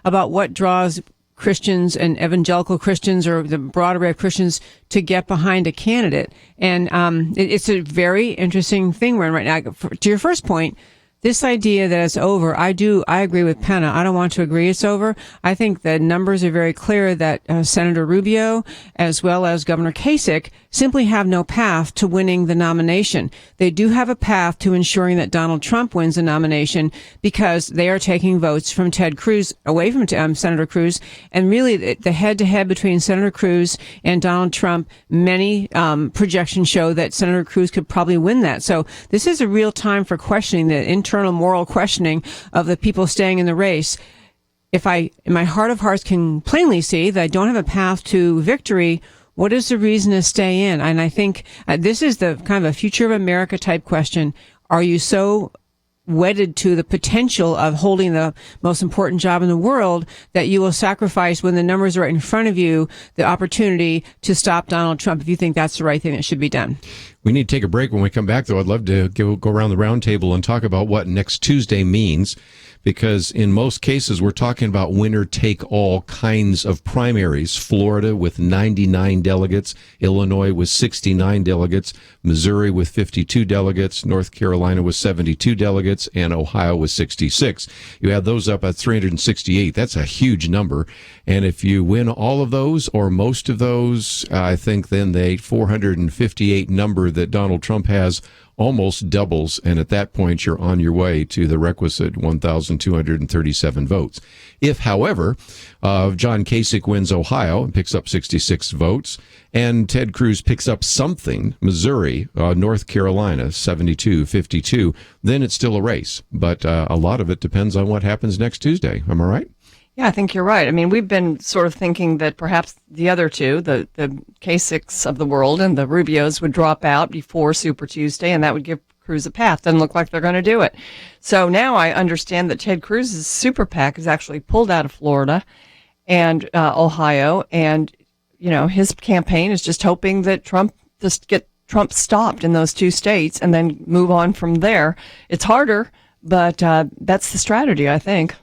about what draws Christians and evangelical Christians or the broad array of Christians to get behind a candidate. And it's a very interesting thing we're in right now. To your first point, this idea that it's over, I agree with Penna. I don't want to agree it's over. I think the numbers are very clear that Senator Rubio, as well as Governor Kasich, simply have no path to winning the nomination. They do have a path to ensuring that Donald Trump wins the nomination because they are taking votes from Ted Cruz away from Senator Cruz. And really, the head-to-head between Senator Cruz and Donald Trump, many projections show that Senator Cruz could probably win that. So this is a real time for questioning the internal moral questioning of the people staying in the race. If I, in my heart of hearts, can plainly see that I don't have a path to victory, what is the reason to stay in? And I think this is the kind of a future of America type question. Are you so wedded to the potential of holding the most important job in the world that you will sacrifice, when the numbers are right in front of you, the opportunity to stop Donald Trump if you think that's the right thing that should be done? We need to take a break. When we come back, though, I'd love to go around the round table and talk about what next Tuesday means, because in most cases, we're talking about winner-take-all kinds of primaries. Florida with 99 delegates, Illinois with 69 delegates, Missouri with 52 delegates, North Carolina with 72 delegates, and Ohio with 66. You add those up at 368. That's a huge number. And if you win all of those or most of those, I think then the 458 number that Donald Trump has almost doubles, and at that point you're on your way to the requisite 1,237 votes. If, however, John Kasich wins Ohio and picks up 66 votes, and Ted Cruz picks up something, Missouri, North Carolina, 72, 52, then it's still a race. But a lot of it depends on what happens next Tuesday. Am I right? Yeah, I think you're right. I mean, we've been sort of thinking that perhaps the other two, the Kasichs of the world and the Rubios, would drop out before Super Tuesday, and that would give Cruz a path. Doesn't look like they're going to do it. So now I understand that Ted Cruz's super PAC is actually pulled out of Florida and Ohio, and his campaign is just hoping that Trump stopped in those two states and then move on from there. It's harder, but that's the strategy, I think.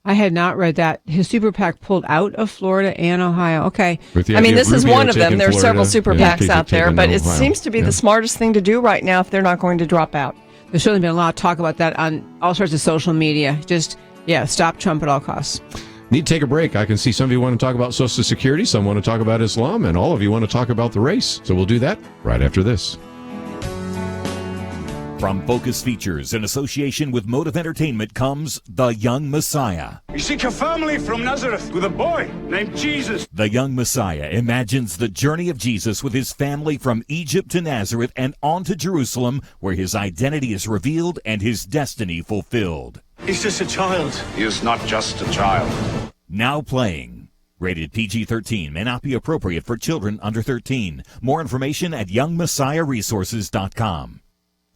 I had not read that. His super PAC pulled out of Florida and Ohio. Okay. I mean, this is one of them. There are several super PACs out there, but it seems to be the smartest thing to do right now if they're not going to drop out. There's certainly been a lot of talk about that on all sorts of social media. Just, stop Trump at all costs. Need to take a break. I can see some of you want to talk about Social Security, some want to talk about Islam, and all of you want to talk about the race. So we'll do that right after this. From Focus Features in association with Motive Entertainment comes The Young Messiah. You seek a family from Nazareth with a boy named Jesus. The Young Messiah imagines the journey of Jesus with his family from Egypt to Nazareth and on to Jerusalem, where his identity is revealed and his destiny fulfilled. He's just a child. He is not just a child. Now playing. Rated PG-13, may not be appropriate for children under 13. More information at youngmessiahresources.com.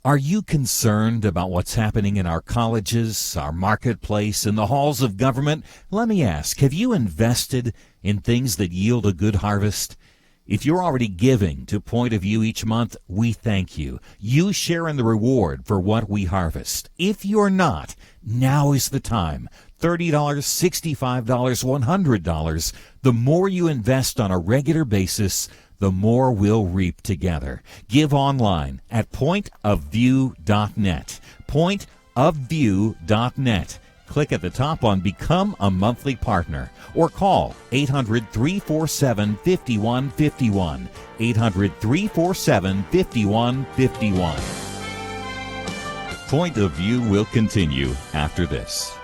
Are you concerned about what's happening in our colleges, our marketplace, and the halls of government? Let me ask, have you invested in things that yield a good harvest? If you're already giving to Point of View each month, we thank you. You share in the reward for what we harvest. If you're not, now is the time. $30, $65, $100. The more you invest on a regular basis, the more we'll reap together. Give online at pointofview.net. Pointofview.net. Click at the top on Become a Monthly Partner or call 800-347-5151. 800-347-5151. Point of View will continue after this.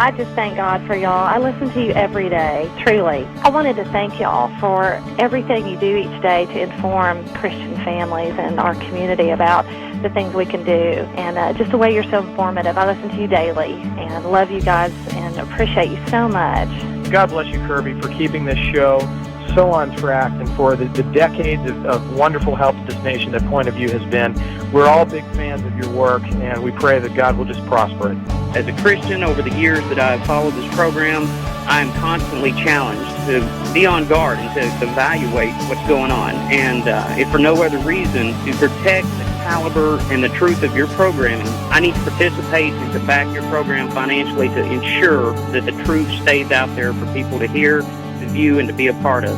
I just thank God for y'all. I listen to you every day, truly. I wanted to thank y'all for everything you do each day to inform Christian families and our community about the things we can do, and just the way you're so informative. I listen to you daily and love you guys and appreciate you so much. God bless you, Kerby, for keeping this show so on track and for the decades of wonderful help to this nation that Point of View has been. We're all big fans of your work, and we pray that God will just prosper it. As a Christian, over the years that I've followed this program, I am constantly challenged to be on guard and to evaluate what's going on. And if for no other reason, to protect the caliber and the truth of your programming, I need to participate and to back your program financially to ensure that the truth stays out there for people to hear, to view, and to be a part of.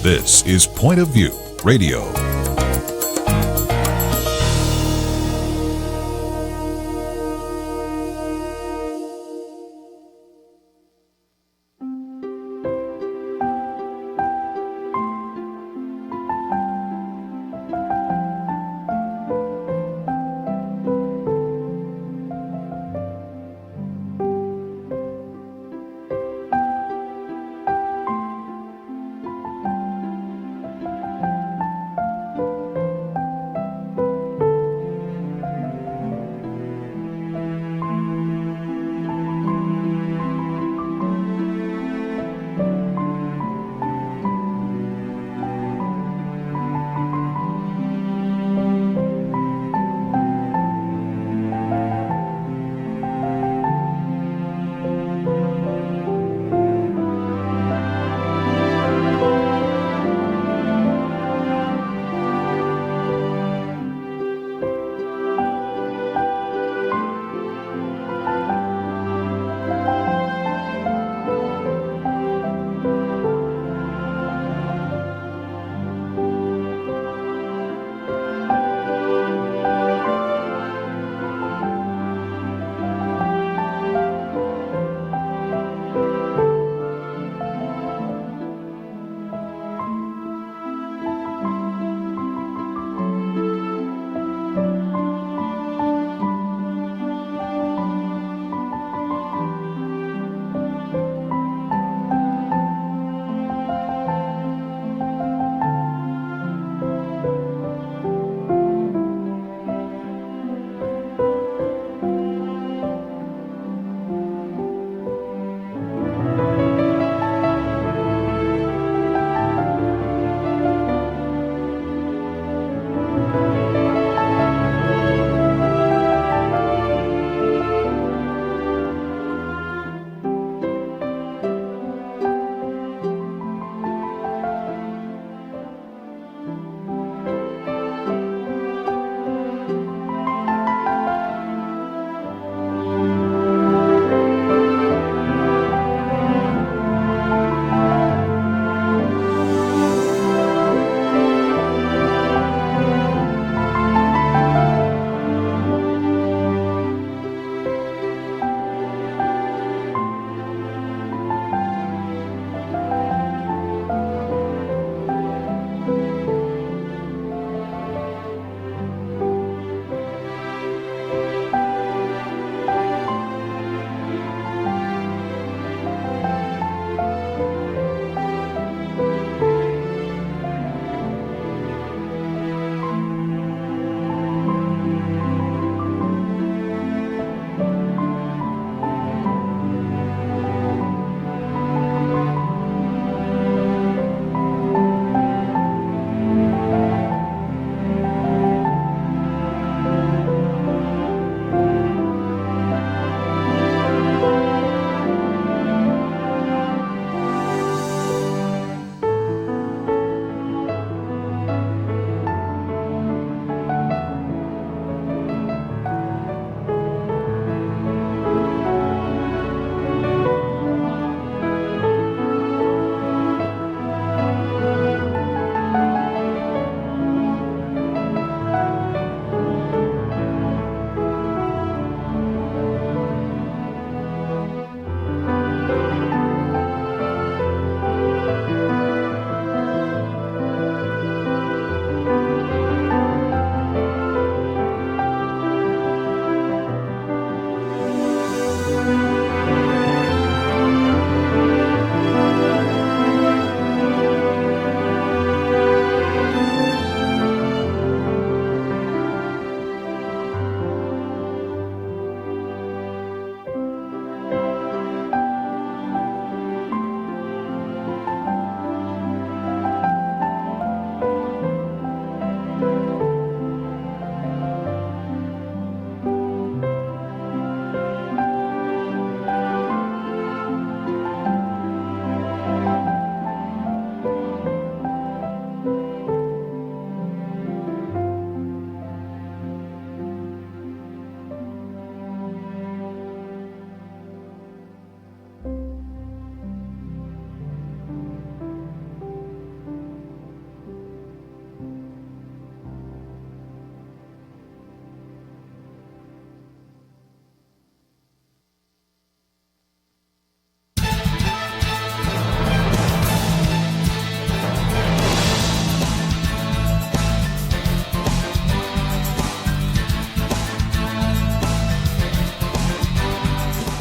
This is Point of View Radio.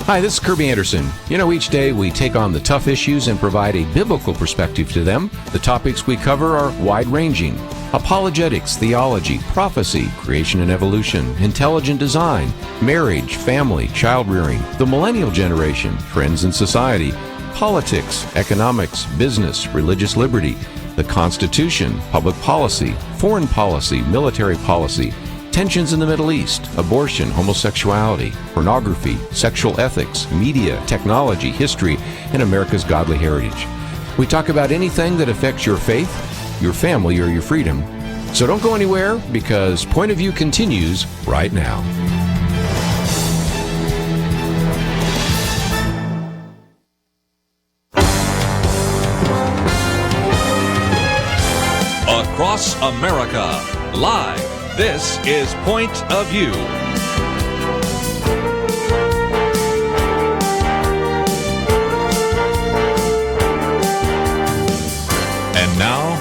Hi, this is Kerby Anderson. You know, each day we take on the tough issues and provide a biblical perspective to them. The topics we cover are wide-ranging. Apologetics, theology, prophecy, creation and evolution, intelligent design, marriage, family, child-rearing, the millennial generation, trends in society, politics, economics, business, religious liberty, the Constitution, public policy, foreign policy, military policy, tensions in the Middle East, abortion, homosexuality, pornography, sexual ethics, media, technology, history, and America's godly heritage. We talk about anything that affects your faith, your family, or your freedom. So don't go anywhere, because Point of View continues right now. Across America, live. This is Point of View. And now,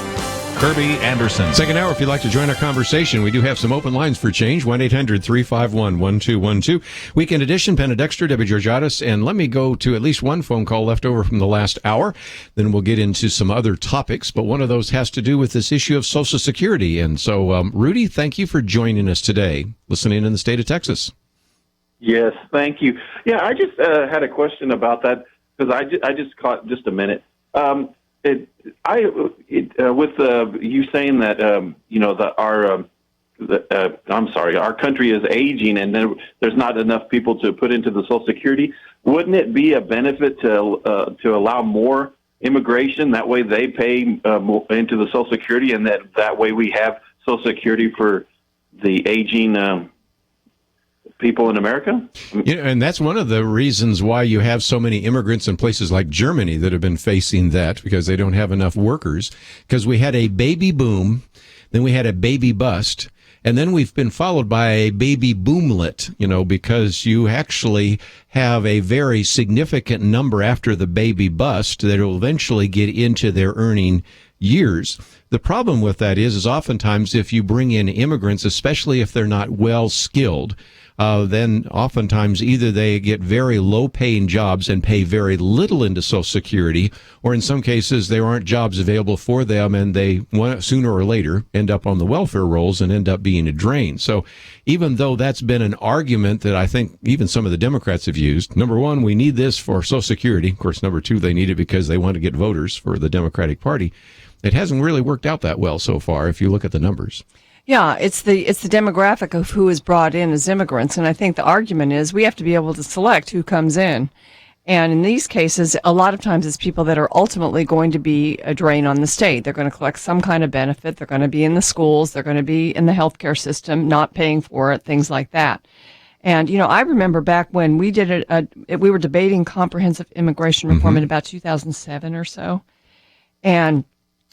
Kerby Anderson. Second hour, if you'd like to join our conversation, we do have some open lines for change. 1-800-351-1212. Weekend edition, Penna, Dexter, Georgatos. And let me go to at least one phone call left over from the last hour. Then we'll get into some other topics. But one of those has to do with this issue of Social Security. And so, Rudy, thank you for joining us today, listening in the state of Texas. Yes, thank you. Yeah, I just had a question about that, because I just caught just a minute. With you saying that our country is aging and there's not enough people to put into the Social Security. Wouldn't it be a benefit to allow more immigration? That way they pay more into the Social Security, and that way we have Social Security for the aging people in America? And that's one of the reasons why you have so many immigrants in places like Germany that have been facing that, because they don't have enough workers. Because we had a baby boom, then we had a baby bust, and then we've been followed by a baby boomlet, because you actually have a very significant number after the baby bust that will eventually get into their earning years. The problem with that is oftentimes if you bring in immigrants, especially if they're not well skilled, then oftentimes either they get very low-paying jobs and pay very little into Social Security, or in some cases there aren't jobs available for them, and they sooner or later end up on the welfare rolls and end up being a drain. So even though that's been an argument that I think even some of the Democrats have used, number one, we need this for Social Security. Of course, number two, they need it because they want to get voters for the Democratic Party. It hasn't really worked out that well so far if you look at the numbers. Yeah, it's the demographic of who is brought in as immigrants, and I think the argument is we have to be able to select who comes in. And in these cases, a lot of times it's people that are ultimately going to be a drain on the state. They're going to collect some kind of benefit. They're going to be in the schools. They're going to be in the healthcare system, not paying for it, things like that. And, I remember back when we did we were debating comprehensive immigration reform in about 2007 or so. And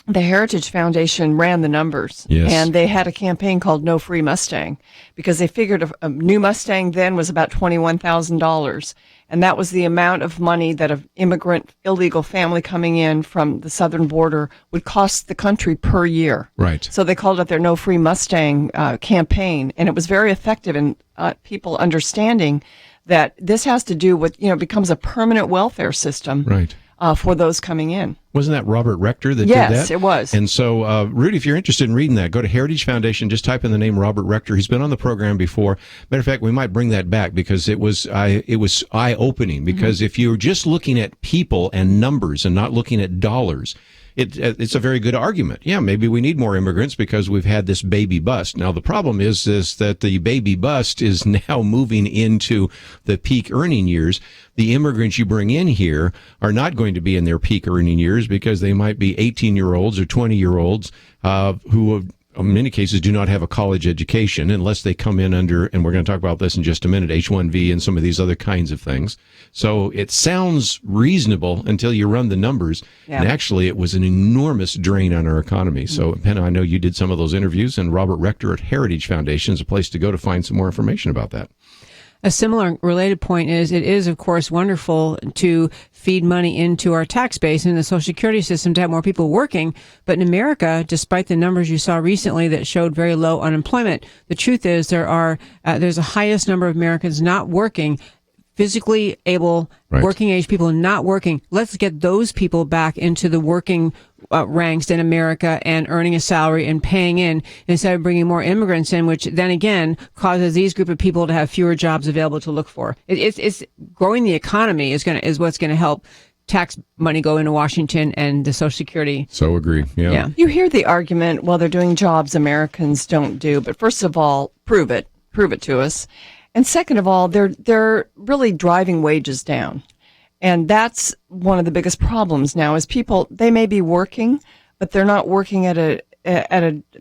the Heritage Foundation ran the numbers, and they had a campaign called No Free Mustang, because they figured a new Mustang then was about $21,000, and that was the amount of money that an immigrant illegal family coming in from the southern border would cost the country per year. Right. So they called it their No Free Mustang campaign, and it was very effective in people understanding that this has to do with, becomes a permanent welfare system. Right. For those coming in. Wasn't that Robert Rector that did that? Yes, it was. And so, Rudy, if you're interested in reading that, go to Heritage Foundation, just type in the name Robert Rector. He's been on the program before. Matter of fact, we might bring that back because it was eye-opening, because if you're just looking at people and numbers and not looking at dollars, it's a very good argument. Yeah, maybe we need more immigrants because we've had this baby bust. Now, the problem is that the baby bust is now moving into the peak earning years. The immigrants you bring in here are not going to be in their peak earning years because they might be 18-year-olds or 20-year-olds who have, in many cases, do not have a college education unless they come in under, and we're going to talk about this in just a minute, H-1B and some of these other kinds of things. So it sounds reasonable until you run the numbers. Yeah. And actually, it was an enormous drain on our economy. So, Penna, I know you did some of those interviews, and Robert Rector at Heritage Foundation is a place to go to find some more information about that. A similar related point is it is, of course, wonderful to feed money into our tax base and the Social Security system to have more people working. But in America, despite the numbers you saw recently that showed very low unemployment, the truth is there's a highest number of Americans not working. physically able, working age people not working. Let's get those people back into the working ranks in America and earning a salary and paying in instead of bringing more immigrants in, which then again causes these group of people to have fewer jobs available to look for. It's growing the economy is what's going to help tax money go into Washington and the Social Security. So agree. Yeah. You hear the argument, well, they're doing jobs Americans don't do. But first of all, prove it to us. And second of all, they're really driving wages down. And that's one of the biggest problems now is people, they may be working, but they're not working at a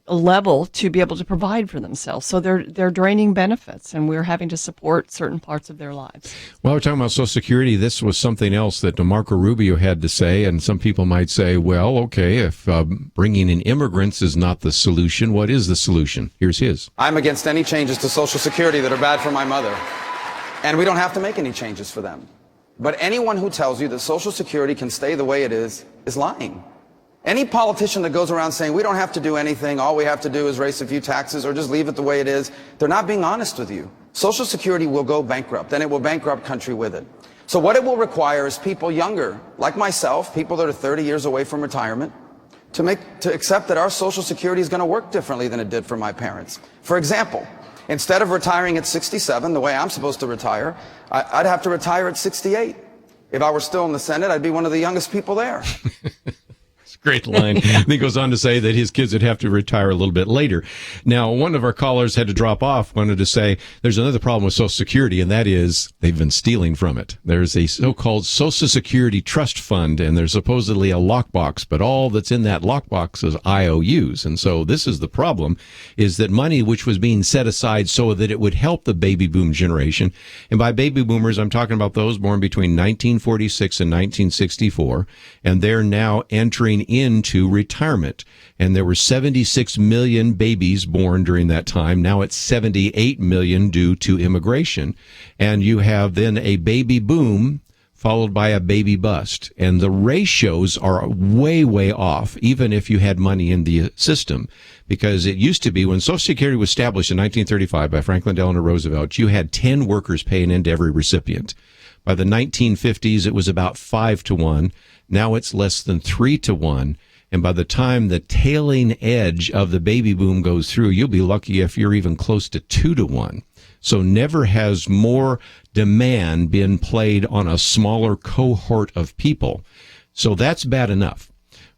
level to be able to provide for themselves. So they're draining benefits, and we're having to support certain parts of their lives. While we're talking about Social Security, this was something else that Marco Rubio had to say, and some people might say, well, okay, if bringing in immigrants is not the solution, what is the solution? Here's his. I'm against any changes to Social Security that are bad for my mother, and we don't have to make any changes for them. But anyone who tells you that Social Security can stay the way it is lying. Any politician that goes around saying we don't have to do anything, all we have to do is raise a few taxes or just leave it the way it is, they're not being honest with you. Social Security will go bankrupt, and it will bankrupt country with it. So what it will require is people younger, like myself, people that are 30 years away from retirement, to accept that our Social Security is going to work differently than it did for my parents. For example, instead of retiring at 67, the way I'm supposed to retire, I'd have to retire at 68. If I were still in the Senate, I'd be one of the youngest people there. Great line. And he goes on to say that his kids would have to retire a little bit later. Now, one of our callers had to drop off, wanted to say there's another problem with Social Security, and that is they've been stealing from it. There's a so-called Social Security Trust Fund, and there's supposedly a lockbox, but all that's in that lockbox is IOUs. And so this is the problem, is that money which was being set aside so that it would help the baby boom generation, and by baby boomers, I'm talking about those born between 1946 and 1964, and they're now entering into retirement. And there were 76 million babies born during that time. Now it's 78 million due to immigration. And you have then a baby boom followed by a baby bust. And the ratios are way, way off, even if you had money in the system. Because it used to be when Social Security was established in 1935 by Franklin Delano Roosevelt, you had 10 workers paying into every recipient. By the 1950s, it was about 5-1. Now it's less than 3-1. And by the time the tailing edge of the baby boom goes through, you'll be lucky if you're even close to 2-1. So never has more demand been played on a smaller cohort of people. So that's bad enough.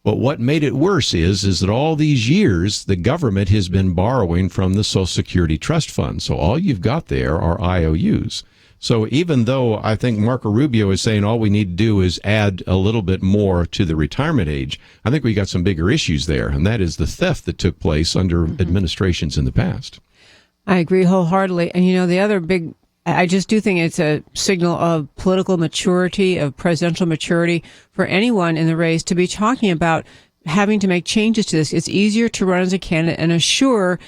But what made it worse is that all these years, the government has been borrowing from the Social Security Trust Fund. So all you've got there are IOUs. So even though I think Marco Rubio is saying all we need to do is add a little bit more to the retirement age, I think we got some bigger issues there, and that is the theft that took place under administrations in the past. I agree wholeheartedly. And, the other big, I just do think it's a signal of political maturity, of presidential maturity for anyone in the race to be talking about having to make changes to this. It's easier to run as a candidate and assure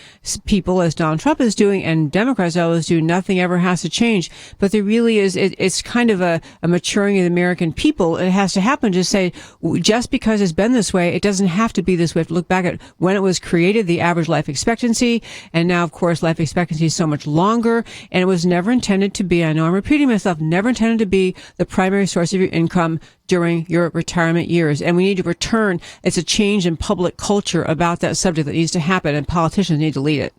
people, as Donald Trump is doing and Democrats always do, nothing ever has to change. But there really is, it's kind of a maturing of the American people. It has to happen to say, just because it's been this way, it doesn't have to be this way. We have to look back at when it was created, the average life expectancy. And now, of course, life expectancy is so much longer. And it was never intended to be, I know I'm repeating myself, never intended to be the primary source of your income during your retirement years. And we need to return. It's a change in public culture about that subject that needs to happen, and politicians need to lead it.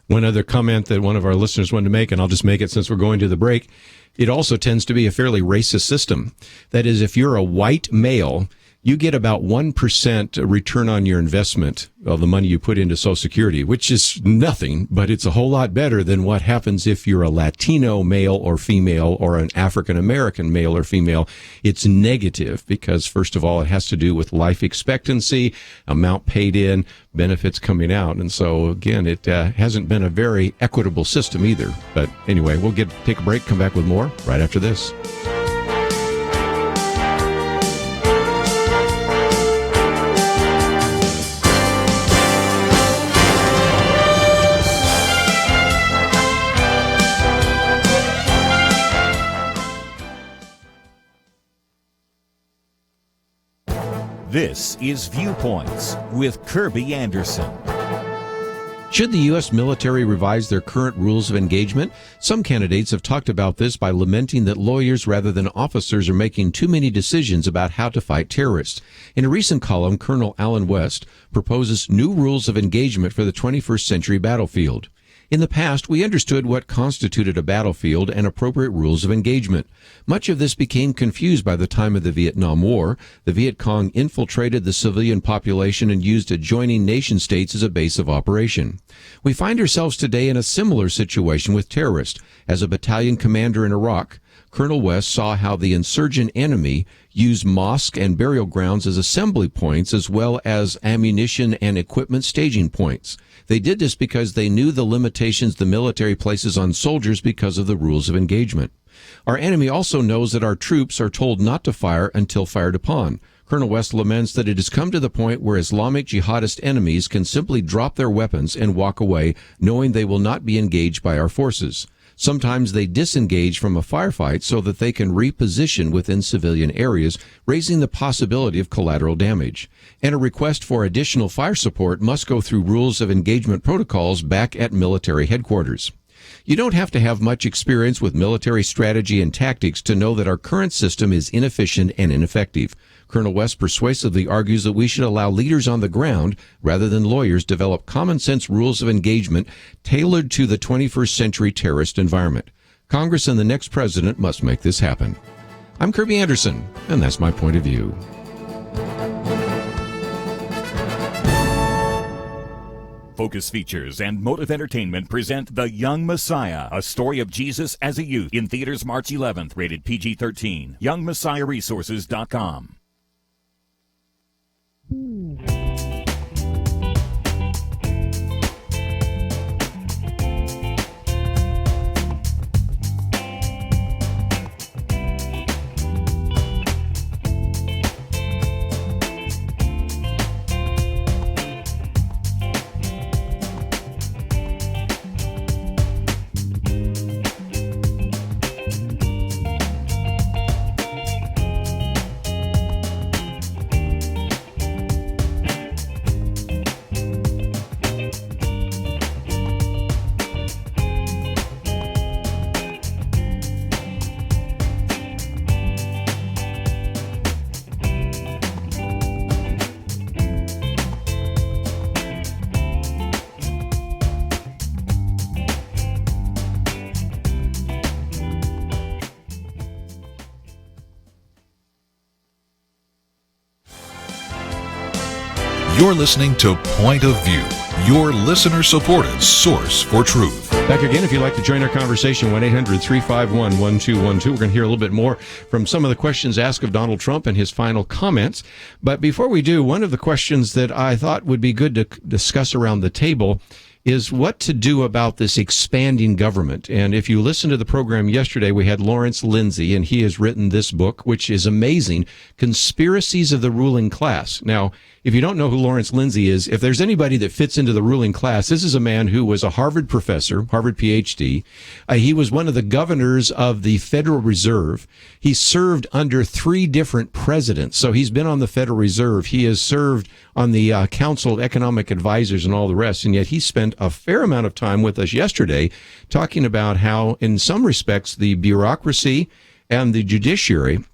One other comment that one of our listeners wanted to make, and I'll just make it since we're going to the break, it also tends to be a fairly racist system. That is, if you're a white male, you get about 1% return on your investment of the money you put into Social Security, which is nothing, but it's a whole lot better than what happens if you're a Latino male or female or an African American male or female. It's negative because, first of all, it has to do with life expectancy, amount paid in, benefits coming out. And so, again, it hasn't been a very equitable system either. But anyway, we'll take a break, come back with more right after this. This is Viewpoints with Kerby Anderson. Should the U.S. military revise their current rules of engagement? Some candidates have talked about this by lamenting that lawyers rather than officers are making too many decisions about how to fight terrorists. In a recent column, Colonel Alan West proposes new rules of engagement for the 21st century battlefield. In the past, we understood what constituted a battlefield and appropriate rules of engagement. Much of this became confused by the time of the Vietnam War. The Viet Cong infiltrated the civilian population and used adjoining nation states as a base of operation. We find ourselves today in a similar situation with terrorists. As a battalion commander in Iraq, Colonel West saw how the insurgent enemy used mosque and burial grounds as assembly points as well as ammunition and equipment staging points. They did this because they knew the limitations the military places on soldiers because of the rules of engagement. Our enemy also knows that our troops are told not to fire until fired upon. Colonel West laments that it has come to the point where Islamic jihadist enemies can simply drop their weapons and walk away, knowing they will not be engaged by our forces. Sometimes they disengage from a firefight so that they can reposition within civilian areas, raising the possibility of collateral damage. And a request for additional fire support must go through rules of engagement protocols back at military headquarters. You don't have to have much experience with military strategy and tactics to know that our current system is inefficient and ineffective. Colonel West persuasively argues that we should allow leaders on the ground, rather than lawyers, develop common-sense rules of engagement tailored to the 21st century terrorist environment. Congress and the next president must make this happen. I'm Kerby Anderson, and that's my point of view. Focus Features and Motive Entertainment present The Young Messiah, a story of Jesus as a youth, in theaters March 11th, rated PG-13. YoungMessiahResources.com. You're listening to Point of View, your listener-supported source for truth. Back again, if you'd like to join our conversation, 1-800-351-1212. We're going to hear a little bit more from some of the questions asked of Donald Trump and his final comments. But before we do, one of the questions that I thought would be good to discuss around the table is what to do about this expanding government. And if you listened to the program yesterday, we had Lawrence Lindsay, and he has written this book, which is amazing, Conspiracies of the Ruling Class. Now, if you don't know who Lawrence Lindsay is, if there's anybody that fits into the ruling class, this is a man who was a Harvard professor, Harvard PhD. He was one of the governors of the Federal Reserve. He served under 3 different presidents. So he's been on the Federal Reserve. He has served on the Council of Economic Advisors and all the rest. And yet he spent a fair amount of time with us yesterday talking about how, in some respects, the bureaucracy and the judiciary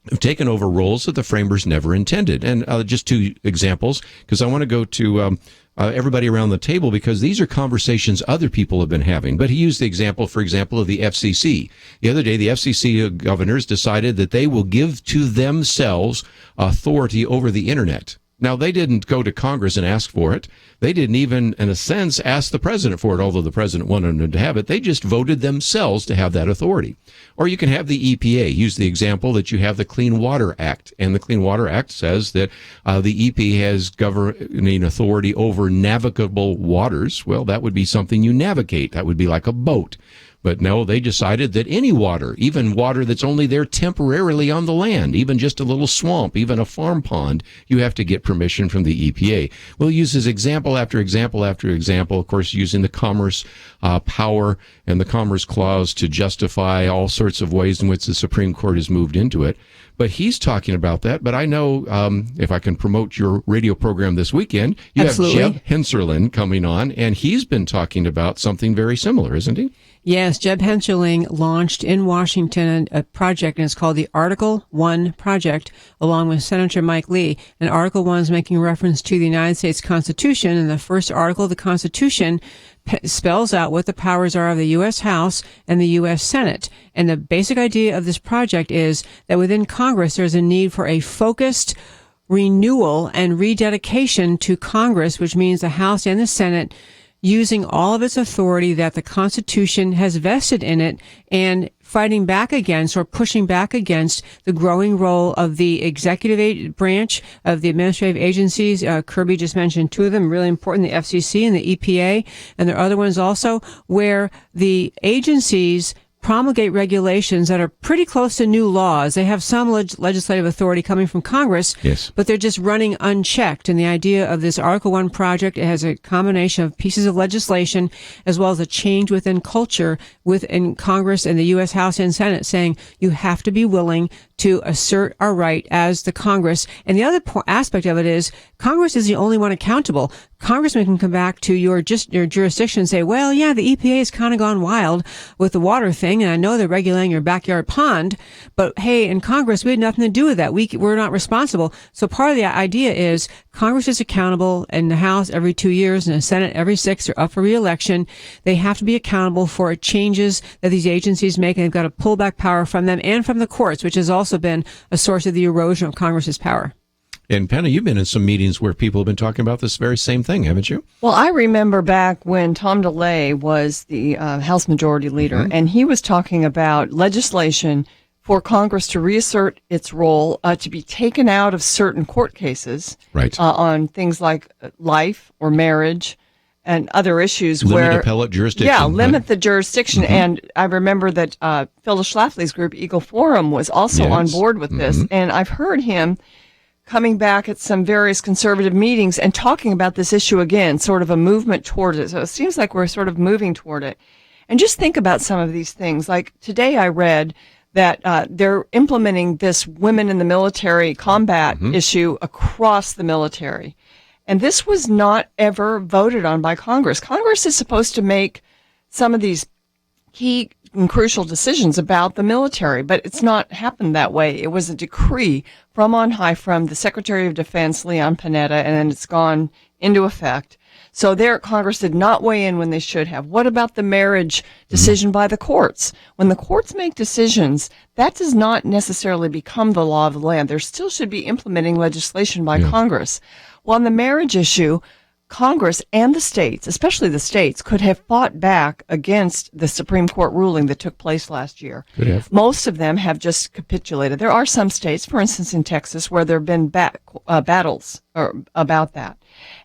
have taken over roles that the framers never intended. And just 2 examples, because I want to go to everybody around the table, because these are conversations other people have been having. But he used the example, for example, of the FCC. The other day, the FCC governors decided that they will give to themselves authority over the Internet. Now, they didn't go to Congress and ask for it. They didn't even, in a sense, ask the president for it, although the president wanted them to have it. They just voted themselves to have that authority. Or you can have the EPA. Use the example that you have the Clean Water Act. And the Clean Water Act says that the EPA has governing authority over navigable waters. Well, that would be something you navigate. That would be like a boat. But no, they decided that any water, even water that's only there temporarily on the land, even just a little swamp, even a farm pond, you have to get permission from the EPA. We'll use this example after example after example, of course, using the Commerce power and the Commerce Clause to justify all sorts of ways in which the Supreme Court has moved into it. But he's talking about that. But I know if I can promote your radio program this weekend, you Absolutely. have Jeb Hensarling coming on, and he's been talking about something very similar, isn't he? Yes, Jeb Hensarling launched in Washington a project, and it's called the Article 1 Project, along with Senator Mike Lee. And Article 1 is making reference to the United States Constitution, and the first article of the Constitution spells out what the powers are of the U.S. House and the U.S. Senate. And the basic idea of this project is that within Congress, there's a need for a focused renewal and rededication to Congress, which means the House and the Senate using all of its authority that the Constitution has vested in it and fighting back against or pushing back against the growing role of the executive branch of the administrative agencies. Kerby just mentioned two of them, really important, the FCC and the EPA, and there are other ones also where the agencies promulgate regulations that are pretty close to new laws. They have some legislative authority coming from Congress, yes, but they're just running unchecked. And the idea of this Article 1 project, it has a combination of pieces of legislation as well as a change within culture within Congress and the U.S. House and Senate saying you have to be willing to assert our right as the Congress. And the other aspect of it is Congress is the only one accountable. Congressman can come back to your jurisdiction and say, well, yeah, the EPA has kind of gone wild with the water thing, and I know they're regulating your backyard pond, but hey, in Congress, we had nothing to do with that. We're not responsible. So part of the idea is Congress is accountable, and the House every 2 years and the Senate every 6 are up for re-election. They have to be accountable for changes that these agencies make, and they've got to pull back power from them and from the courts, which has also been a source of the erosion of Congress's power. And Penna, you've been in some meetings where people have been talking about this very same thing, haven't you? Well, I remember back when Tom DeLay was the House Majority Leader, and he was talking about legislation for Congress to reassert its role, to be taken out of certain court cases, right, on things like life or marriage and other issues. Limit appellate jurisdiction. Yeah, limit the jurisdiction. And I remember that Phyllis Schlafly's group, Eagle Forum, was also on board with this. And I've heard him coming back at some various conservative meetings and talking about this issue again, sort of a movement toward it. So it seems like we're sort of moving toward it. And just think about some of these things. Like today I read that they're implementing this women in the military combat issue across the military. And this was not ever voted on by Congress. Congress is supposed to make some of these key and crucial decisions about the military, but it's not happened that way. It was a decree from on high from the Secretary of Defense, Leon Panetta, and then it's gone into effect. So there, Congress did not weigh in when they should have. What about the marriage decision by the courts? When the courts make decisions, that does not necessarily become the law of the land. There still should be implementing legislation by Congress. Well, on the marriage issue, Congress and the states, especially the states, could have fought back against the Supreme Court ruling that took place last year. Could have. Most of them have just capitulated. There are some states, for instance in Texas, where there have been battles about that.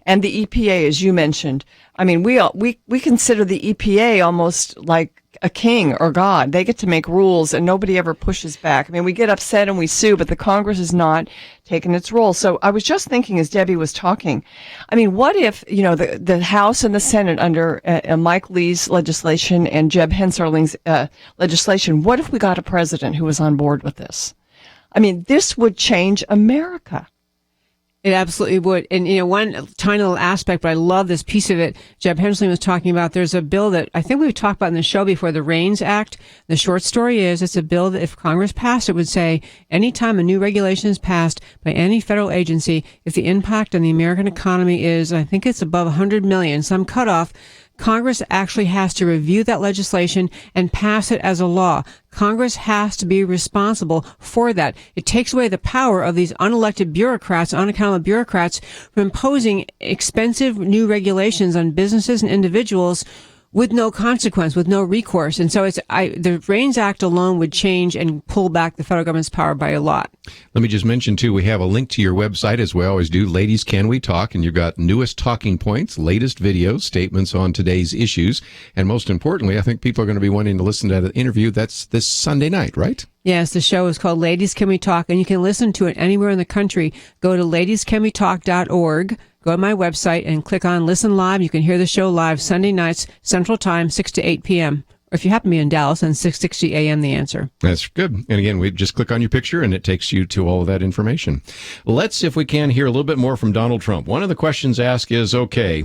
And the EPA, as you mentioned, I mean, we consider the EPA almost like a king or God. They get to make rules and nobody ever pushes back. I mean, we get upset and we sue, but the Congress is not taking its role. So I was just thinking as Debbie was talking, I mean, what if, the House and the Senate under Mike Lee's legislation and Jeb Hensarling's legislation, what if we got a president who was on board with this? I mean, this would change America. It absolutely would. And, one tiny little aspect, but I love this piece of it. Jeb Hensarling was talking about, there's a bill that I think we've talked about in the show before, the REINS Act. The short story is it's a bill that if Congress passed, it would say anytime a new regulation is passed by any federal agency, if the impact on the American economy is, I think it's above 100 million, some cutoff, Congress actually has to review that legislation and pass it as a law. Congress has to be responsible for that. It takes away the power of these unelected bureaucrats, unaccountable bureaucrats, from imposing expensive new regulations on businesses and individuals with no consequence, with no recourse. And so the REINS Act alone would change and pull back the federal government's power by a lot. Let me just mention, too, we have a link to your website, as we always do. Ladies, Can We Talk? And you've got newest talking points, latest videos, statements on today's issues. And most importantly, I think people are going to be wanting to listen to that interview. That's this Sunday night, right? Yes, the show is called Ladies, Can We Talk? And you can listen to it anywhere in the country. Go to ladiescanwetalk.org. Go to my website and click on Listen Live. You can hear the show live Sunday nights, Central Time, 6 to 8 p.m. Or if you happen to be in Dallas, then 6:60 a.m. the answer. That's good. And again, we just click on your picture and it takes you to all of that information. Let's, if we can, hear a little bit more from Donald Trump. One of the questions asked is, okay,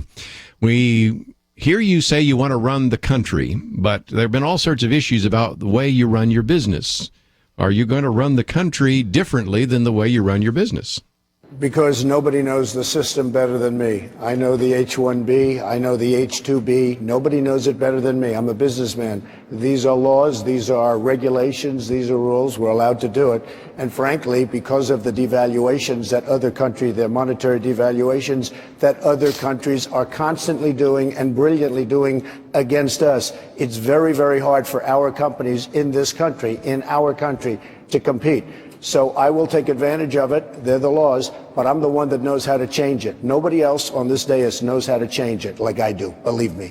we hear you say you want to run the country, but there have been all sorts of issues about the way you run your business. Are you going to run the country differently than the way you run your business? Because nobody knows the system better than me. I know the H-1B, I know the H-2B. Nobody knows it better than me. I'm a businessman. These are laws, these are regulations, these are rules. We're allowed to do it. And frankly, because of the devaluations that other countries, their monetary devaluations that other countries are constantly doing and brilliantly doing against us, it's very, very hard for our companies in this country, to compete. So I will take advantage of it. They're the laws, but I'm the one that knows how to change it. Nobody else on this dais knows how to change it like I do, believe me.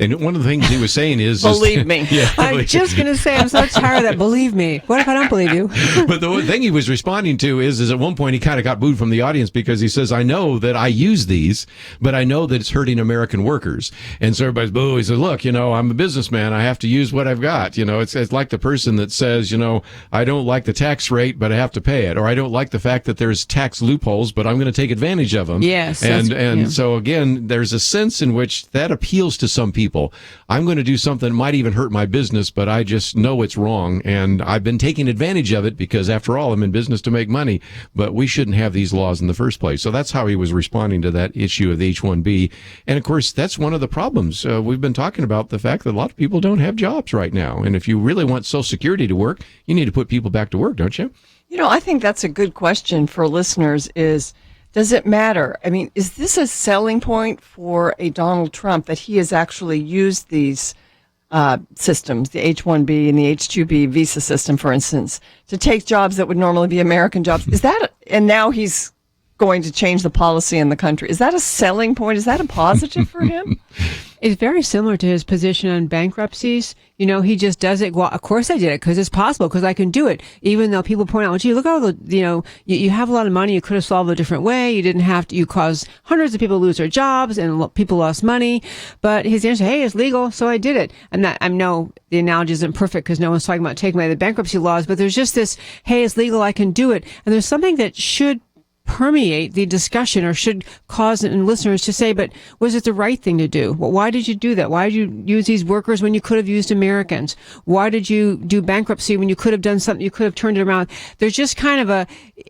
And one of the things he was saying is... Believe me. Yeah, I'm just going to say, I'm so tired of that. Believe me. What if I don't believe you? But the thing he was responding to is at one point he kind of got booed from the audience because he says, I know that I use these, but I know that it's hurting American workers. And so everybody's boo. He says, look, I'm a businessman. I have to use what I've got. It's like the person that says, I don't like the tax rate, but I have to pay it. Or I don't like the fact that there's tax loopholes, but I'm going to take advantage of them. Yes. So again, there's a sense in which that appeals to some people. I'm going to do something that might even hurt my business, but I just know it's wrong, and I've been taking advantage of it because, after all, I'm in business to make money, but we shouldn't have these laws in the first place. So that's how he was responding to that issue of the H-1B. And, of course, that's one of the problems. We've been talking about the fact that a lot of people don't have jobs right now, and if you really want Social Security to work, you need to put people back to work, don't you? I think that's a good question for listeners is, does it matter? I mean, is this a selling point for a Donald Trump that he has actually used these systems, the H-1B and the H-2B visa system, for instance, to take jobs that would normally be American jobs? Is that, and now he's going to change the policy in the country. Is that a selling point? Is that a positive for him? It's very similar to his position on bankruptcies. He just does it. Well, of course I did it because it's possible, because I can do it. Even though people point out, well, gee, look how you have a lot of money. You could have solved it a different way. You didn't have to. You caused hundreds of people to lose their jobs and people lost money. But his answer, hey, it's legal, so I did it. And that, I know the analogy isn't perfect because no one's talking about taking away the bankruptcy laws, but there's just this, hey, it's legal, I can do it. And there's something that should permeate the discussion or should cause listeners to say, but was it the right thing to do? Well, why did you do that? Why did you use these workers when you could have used Americans? Why did you do bankruptcy when you could have done something? You could have turned it around. There's just kind of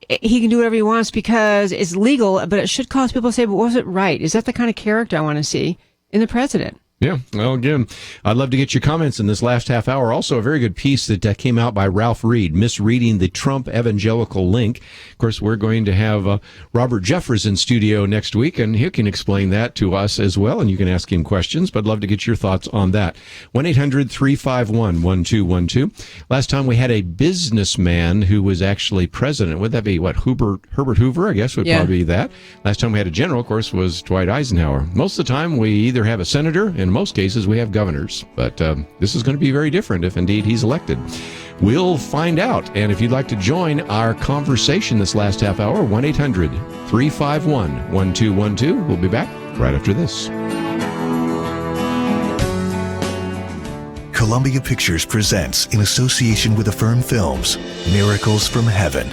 he can do whatever he wants because it's legal, but it should cause people to say, but was it right? Is that the kind of character I want to see in the president? Yeah. Well, again, I'd love to get your comments in this last half hour. Also, a very good piece that came out by Ralph Reed, Misreading the Trump Evangelical Link. Of course, we're going to have Robert Jeffers in studio next week, and he can explain that to us as well, and you can ask him questions, but I'd love to get your thoughts on that. 1-800-351-1212. Last time we had a businessman who was actually president. Would that be, Herbert Hoover, I guess would probably be that. Last time we had a general, of course, was Dwight Eisenhower. Most of the time, we either have a senator, in most cases, we have governors. But this is going to be very different if indeed he's elected. We'll find out. And if you'd like to join our conversation this last half hour, 1-800-351-1212. We'll be back right after this. Columbia Pictures presents, in association with Affirm Films, Miracles from Heaven.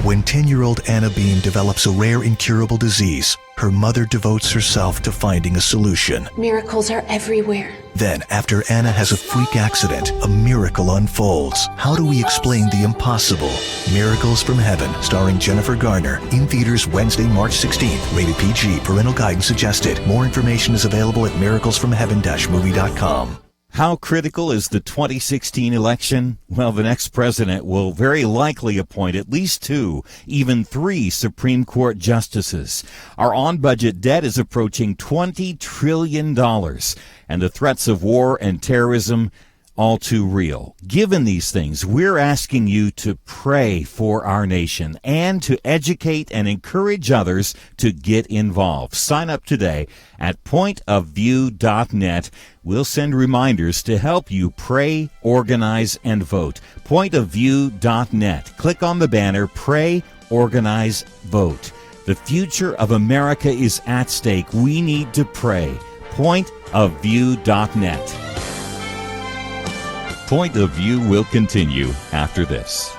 When 10-year-old Anna Bean develops a rare incurable disease, her mother devotes herself to finding a solution. Miracles are everywhere. Then, after Anna has a freak accident, a miracle unfolds. How do we explain the impossible? Miracles from Heaven, starring Jennifer Garner. In theaters Wednesday, March 16th. Rated PG. Parental guidance suggested. More information is available at miraclesfromheaven-movie.com. How critical is the 2016 election? Well, the next president will very likely appoint at least 2, even 3 Supreme Court justices. Our on-budget debt is approaching $20 trillion, and the threats of war and terrorism all too real. Given these things, we're asking you to pray for our nation and to educate and encourage others to get involved. Sign up today at pointofview.net. We'll send reminders to help you pray, organize, and vote. Pointofview.net. Click on the banner, Pray, Organize, Vote. The future of America is at stake. We need to pray. Pointofview.net. Point of View will continue after this.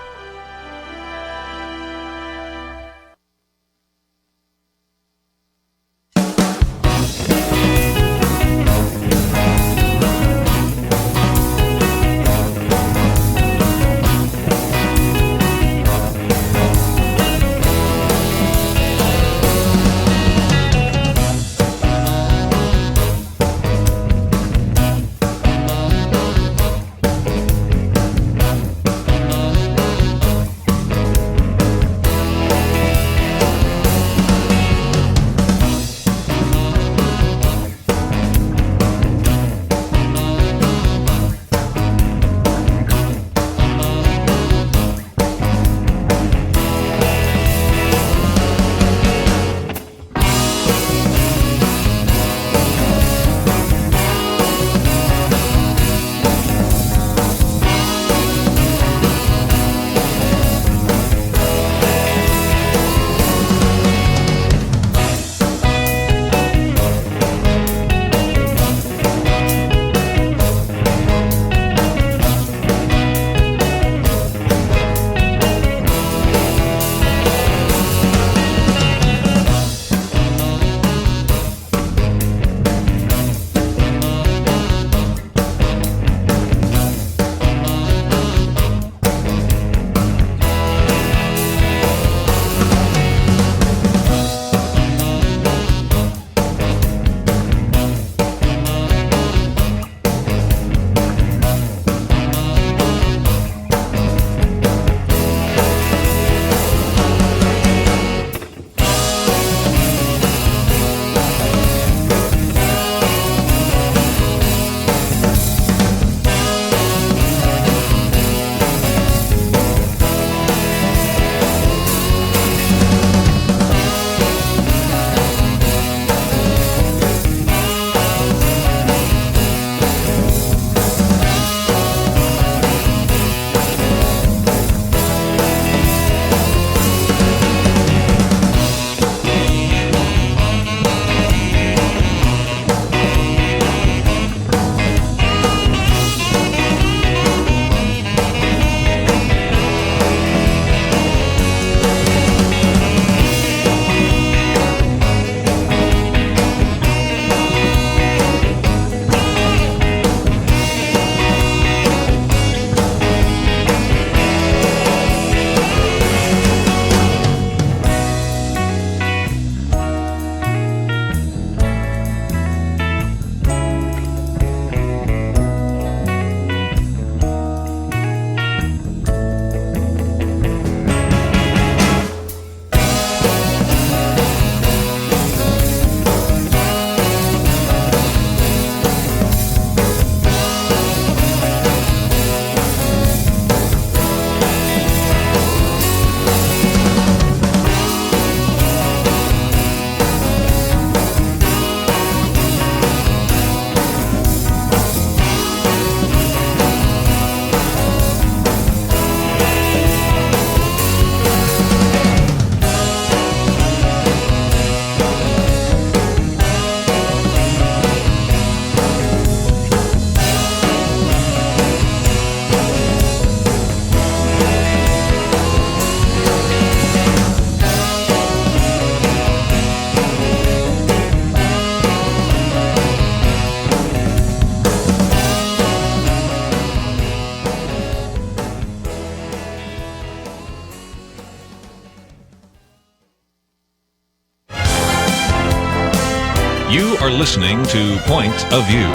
You are listening to Point of View.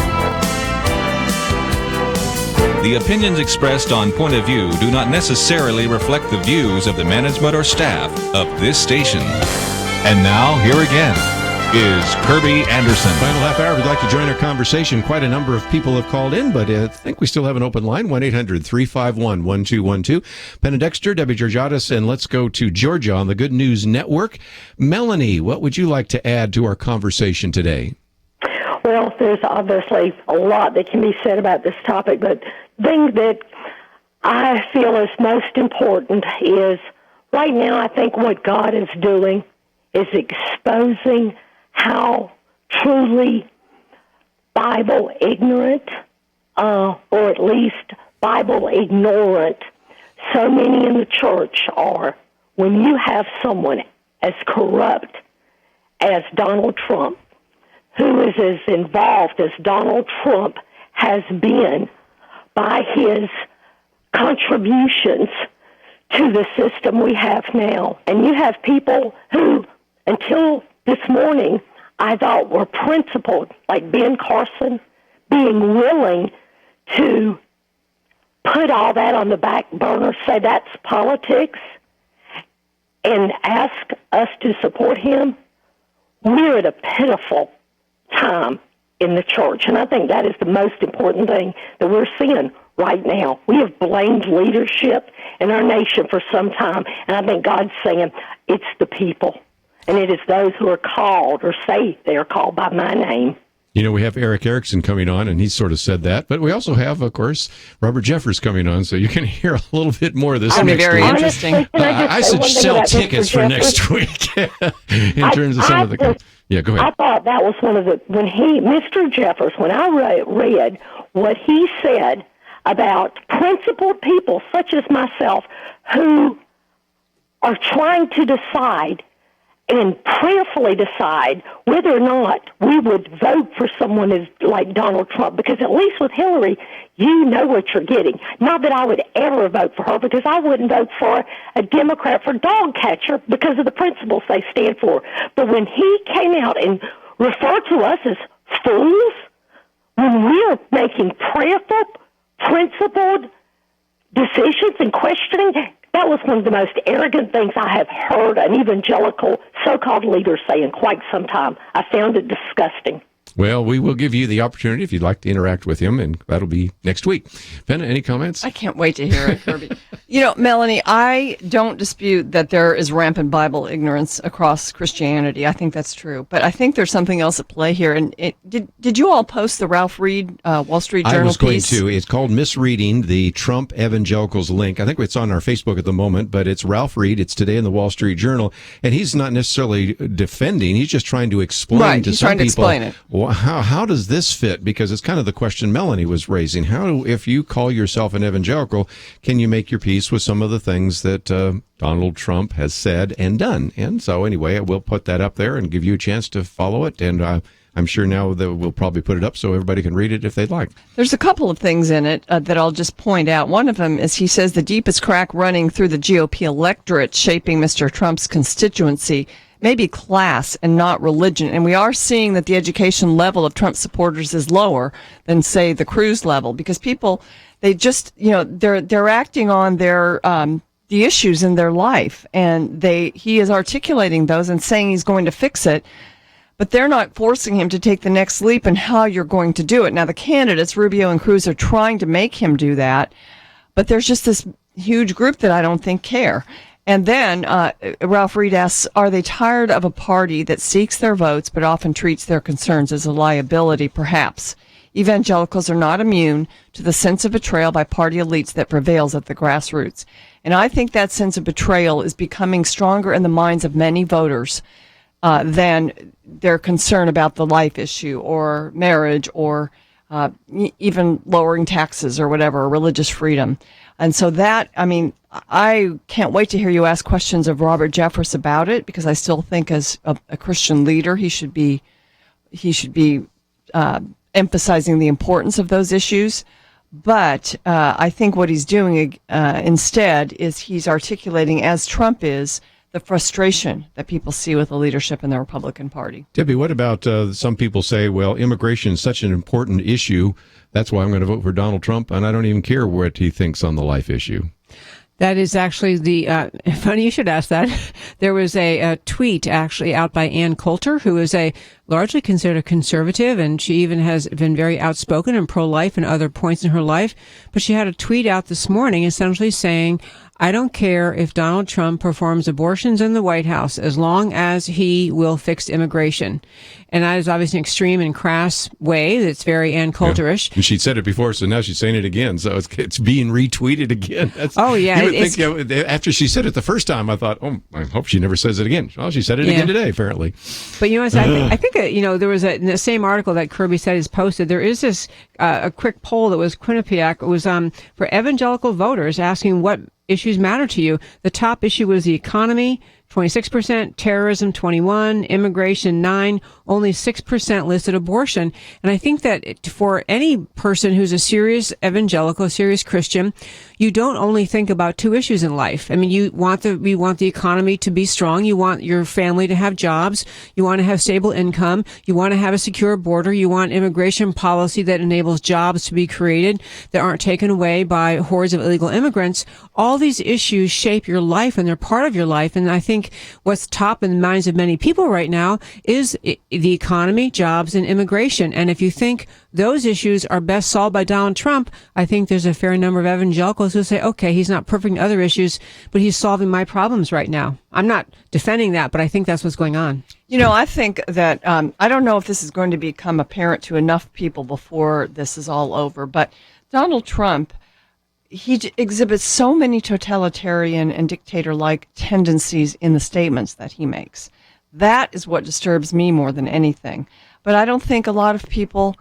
The opinions expressed on Point of View do not necessarily reflect the views of the management or staff of this station. And now, here again is Kerby Anderson. Final half hour. If you'd like to join our conversation, quite a number of people have called in, but I think we still have an open line, 1-800-351-1212. Penna, Dexter, Debbie Georgatos, and let's go to Georgia on the Good News Network. Melanie, what would you like to add to our conversation today? Well, there's obviously a lot that can be said about this topic, but the thing that I feel is most important is right now I think what God is doing is exposing how truly Bible ignorant, or at least Bible ignorant, so many in the church are. When you have someone as corrupt as Donald Trump, who is as involved as Donald Trump has been by his contributions to the system we have now, and you have people who, until this morning, I thought were principled, like Ben Carson, being willing to put all that on the back burner, say that's politics, and ask us to support him. We're at a pitiful time in the church, and I think that is the most important thing that we're seeing right now. We have blamed leadership in our nation for some time, and I think God's saying it's the people. And it is those who are called or say they are called by my name. You know, we have Eric Erickson coming on, and he sort of said that. But we also have, of course, Robert Jeffers coming on, so you can hear a little bit more of this That'll next be very week. interesting. I should sell tickets for next week in terms of some of the... Yeah, go ahead. I thought that was one of the... Mr. Jeffers, when I read what he said about principled people such as myself who are trying to decide and prayerfully decide whether or not we would vote for someone as like Donald Trump, because at least with Hillary, you know what you're getting. Not that I would ever vote for her, because I wouldn't vote for a Democrat for dog catcher because of the principles they stand for. But when he came out and referred to us as fools, when we're making prayerful, principled decisions and questioning, that was one of the most arrogant things I have heard an evangelical so-called leader say in quite some time. I found it disgusting. Well, we will give you the opportunity if you'd like to interact with him, and that'll be next week. Penna, any comments? I can't wait to hear it, Kerby. You know, Melanie, I don't dispute that there is rampant Bible ignorance across Christianity. I think that's true. But I think there's something else at play here. And did you all post the Ralph Reed Wall Street Journal piece? I was going to. It's called Misreading the Trump Evangelicals Link. I think it's on our Facebook at the moment, but it's Ralph Reed. It's today in the Wall Street Journal. And he's not necessarily defending. He's just trying to explain to some people. Explain it. How does this fit? Because it's kind of the question Melanie was raising. How, if you call yourself an evangelical, can you make your peace with some of the things that Donald Trump has said and done? And so anyway, we'll put that up there and give you a chance to follow it. And I'm sure now that we'll probably put it up so everybody can read it if they'd like. There's a couple of things in it that I'll just point out. One of them is he says the deepest crack running through the GOP electorate shaping Mr. Trump's constituency maybe class and not religion. And we are seeing that the education level of Trump supporters is lower than, say, the Cruz level, because people, they just, they're acting on their, the issues in their life. And he is articulating those and saying he's going to fix it, but they're not forcing him to take the next leap in how you're going to do it. Now, the candidates, Rubio and Cruz, are trying to make him do that, but there's just this huge group that I don't think care. And then Ralph Reed asks, are they tired of a party that seeks their votes but often treats their concerns as a liability? Perhaps. Evangelicals are not immune to the sense of betrayal by party elites that prevails at the grassroots. And I think that sense of betrayal is becoming stronger in the minds of many voters than their concern about the life issue or marriage or even lowering taxes or whatever, or religious freedom. And so that, I can't wait to hear you ask questions of Robert Jeffers about it, because I still think as a Christian leader, he should be emphasizing the importance of those issues. But I think what he's doing instead is he's articulating, as Trump is, the frustration that people see with the leadership in the Republican Party. Debbie, what about some people say, well, immigration is such an important issue That's why I'm going to vote for Donald Trump, and I don't even care what he thinks on the life issue. That is actually funny you should ask that. There was a tweet actually out by Ann Coulter, who is a largely considered a conservative, and she even has been very outspoken and pro-life and other points in her life. But she had a tweet out this morning essentially saying, I don't care if Donald Trump performs abortions in the White House as long as he will fix immigration. And that is obviously an extreme and crass way that's very Ann Coulter-ish. Yeah. And she said it before, so now she's saying it again. So it's being retweeted again. Oh, yeah. You would think, after she said it the first time, I thought, I hope she never says it again. Well, she said it again today, apparently. But you know what? I think there was in the same article that Kerby said is posted, there is this a quick poll that was Quinnipiac. It was for evangelical voters asking what issues matter to you. The top issue was the economy, 26%, terrorism, 21%, immigration, 9%, only 6% listed abortion. And I think that for any person who's a serious evangelical, serious Christian, you don't only think about two issues in life. I mean, we want the economy to be strong. You want your family to have jobs. You want to have stable income. You want to have a secure border. You want immigration policy that enables jobs to be created that aren't taken away by hordes of illegal immigrants. All these issues shape your life, and they're part of your life. And I think what's top in the minds of many people right now is the economy, jobs, and immigration. And if you think those issues are best solved by Donald Trump, I think there's a fair number of evangelicals who say, okay, he's not perfect in other issues, but he's solving my problems right now. I'm not defending that, but I think that's what's going on. You know, I think that, I don't know if this is going to become apparent to enough people before this is all over, but Donald Trump, he exhibits so many totalitarian and dictator-like tendencies in the statements that he makes. That is what disturbs me more than anything. But I don't think a lot of people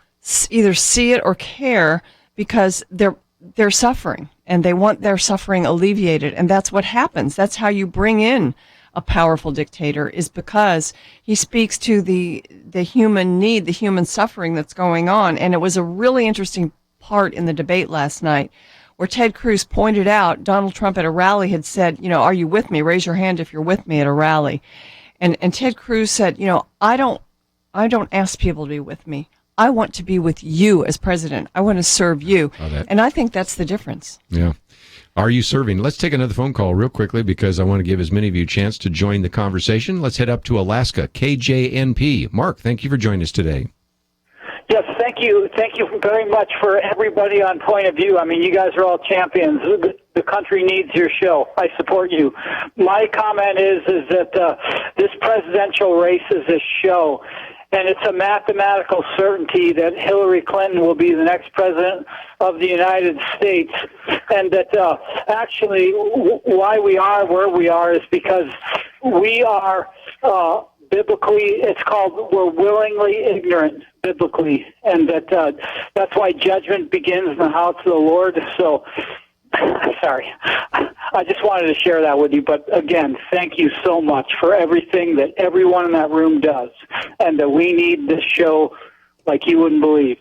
either see it or care because they're suffering and they want their suffering alleviated. And that's what happens. That's how you bring in a powerful dictator, is because he speaks to the human need, the human suffering that's going on. And it was a really interesting part in the debate last night where Ted Cruz pointed out Donald Trump at a rally had said, are you with me? Raise your hand if you're with me at a rally. And Ted Cruz said, I don't ask people to be with me. I want to be with you as president. I want to serve you. And I think that's the difference. Yeah. Are you serving? Let's take another phone call real quickly because I want to give as many of you a chance to join the conversation. Let's head up to Alaska. KJNP. Mark, thank you for joining us today. Yes, thank you. Thank you very much for everybody on Point of View. I mean, you guys are all champions. The country needs your show. I support you. My comment is that this presidential race is a show, and it's a mathematical certainty that Hillary Clinton will be the next president of the United States, and that actually why we are where we are is because we are biblically, it's called we're willingly ignorant biblically, and that's why judgment begins in the house of the Lord. So, sorry, I just wanted to share that with you. But again, thank you so much for everything that everyone in that room does, and that we need this show like you wouldn't believe.